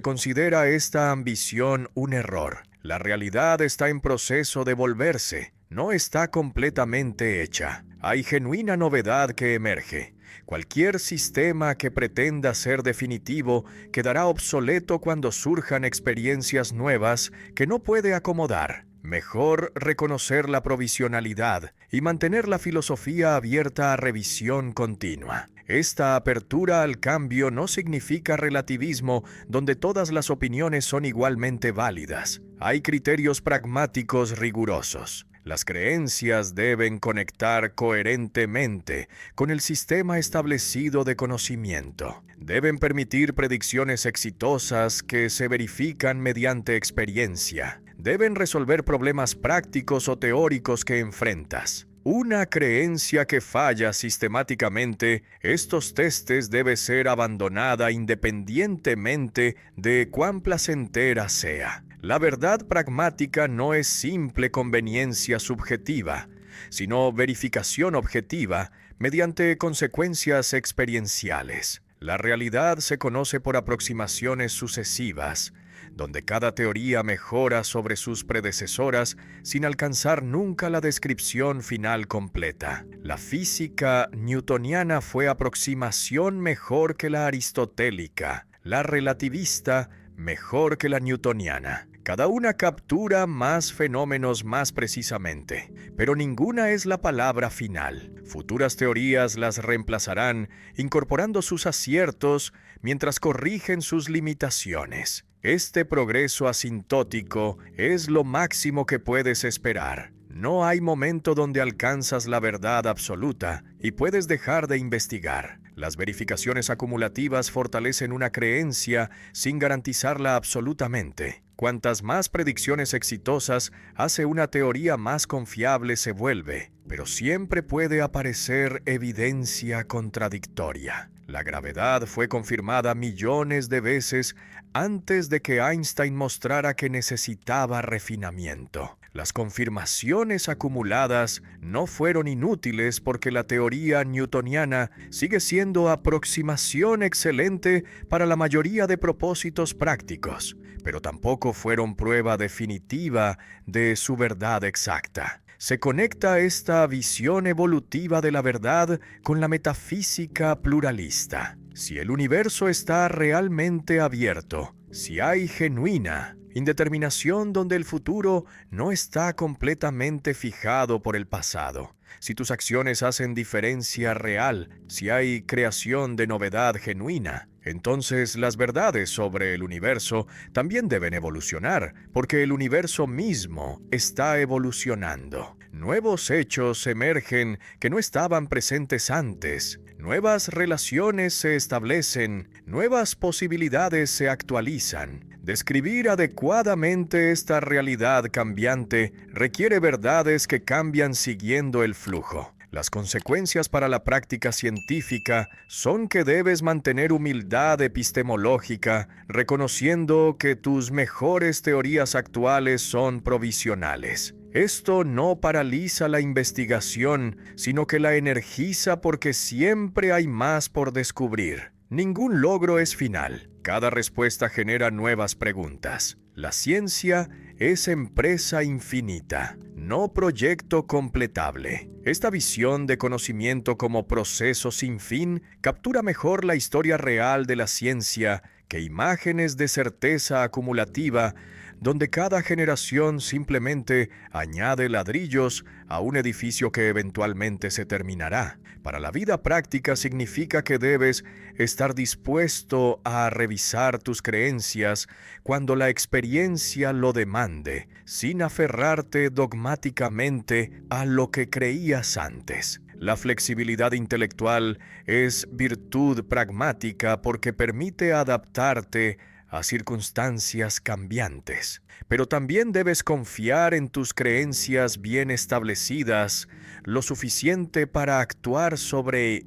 considera esta ambición un error. La realidad está en proceso de volverse, no está completamente hecha. Hay genuina novedad que emerge. Cualquier sistema que pretenda ser definitivo quedará obsoleto cuando surjan experiencias nuevas que no puede acomodar. Mejor reconocer la provisionalidad y mantener la filosofía abierta a revisión continua. Esta apertura al cambio no significa relativismo donde todas las opiniones son igualmente válidas. Hay criterios pragmáticos rigurosos. Las creencias deben conectar coherentemente con el sistema establecido de conocimiento. Deben permitir predicciones exitosas que se verifican mediante experiencia. Deben resolver problemas prácticos o teóricos que enfrentas. Una creencia que falla sistemáticamente, estos testes debe ser abandonada independientemente de cuán placentera sea. La verdad pragmática no es simple conveniencia subjetiva, sino verificación objetiva mediante consecuencias experienciales. La realidad se conoce por aproximaciones sucesivas, donde cada teoría mejora sobre sus predecesoras sin alcanzar nunca la descripción final completa. La física newtoniana fue aproximación mejor que la aristotélica. la relativista mejor que la newtoniana. Cada una captura más fenómenos más precisamente, pero ninguna es la palabra final. Futuras teorías las reemplazarán, incorporando sus aciertos mientras corrigen sus limitaciones. Este progreso asintótico es lo máximo que puedes esperar. No hay momento donde alcanzas la verdad absoluta y puedes dejar de investigar. Las verificaciones acumulativas fortalecen una creencia sin garantizarla absolutamente. Cuantas más predicciones exitosas hace una teoría más confiable se vuelve, pero siempre puede aparecer evidencia contradictoria. La gravedad fue confirmada millones de veces antes de que Einstein mostrara que necesitaba refinamiento. Las confirmaciones acumuladas no fueron inútiles porque la teoría newtoniana sigue siendo aproximación excelente para la mayoría de propósitos prácticos, pero tampoco fueron prueba definitiva de su verdad exacta. Se conecta esta visión evolutiva de la verdad con la metafísica pluralista. Si el universo está realmente abierto, si hay genuina indeterminación donde el futuro no está completamente fijado por el pasado, si tus acciones hacen diferencia real, si hay creación de novedad genuina, entonces las verdades sobre el universo también deben evolucionar, porque el universo mismo está evolucionando. Nuevos hechos emergen que no estaban presentes antes. Nuevas relaciones se establecen, nuevas posibilidades se actualizan. Describir adecuadamente esta realidad cambiante requiere verdades que cambian siguiendo el flujo. Las consecuencias para la práctica científica son que debes mantener humildad epistemológica, reconociendo que tus mejores teorías actuales son provisionales. Esto no paraliza la investigación, sino que la energiza porque siempre hay más por descubrir. Ningún logro es final. Cada respuesta genera nuevas preguntas. La ciencia es empresa infinita, no proyecto completable. Esta visión de conocimiento como proceso sin fin captura mejor la historia real de la ciencia que imágenes de certeza acumulativa donde cada generación simplemente añade ladrillos a un edificio que eventualmente se terminará. Para la vida práctica significa que debes estar dispuesto a revisar tus creencias cuando la experiencia lo demande, sin aferrarte dogmáticamente a lo que creías antes. La flexibilidad intelectual es virtud pragmática porque permite adaptarte a circunstancias cambiantes, pero también debes confiar en tus creencias bien establecidas lo suficiente para actuar sobre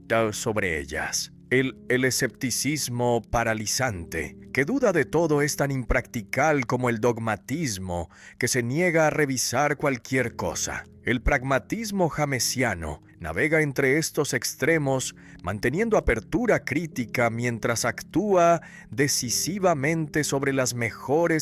ellas. El escepticismo paralizante, que duda de todo, es tan impractical como el dogmatismo, que se niega a revisar cualquier cosa. El pragmatismo jamesiano navega entre estos extremos, manteniendo apertura crítica mientras actúa decisivamente sobre las mejores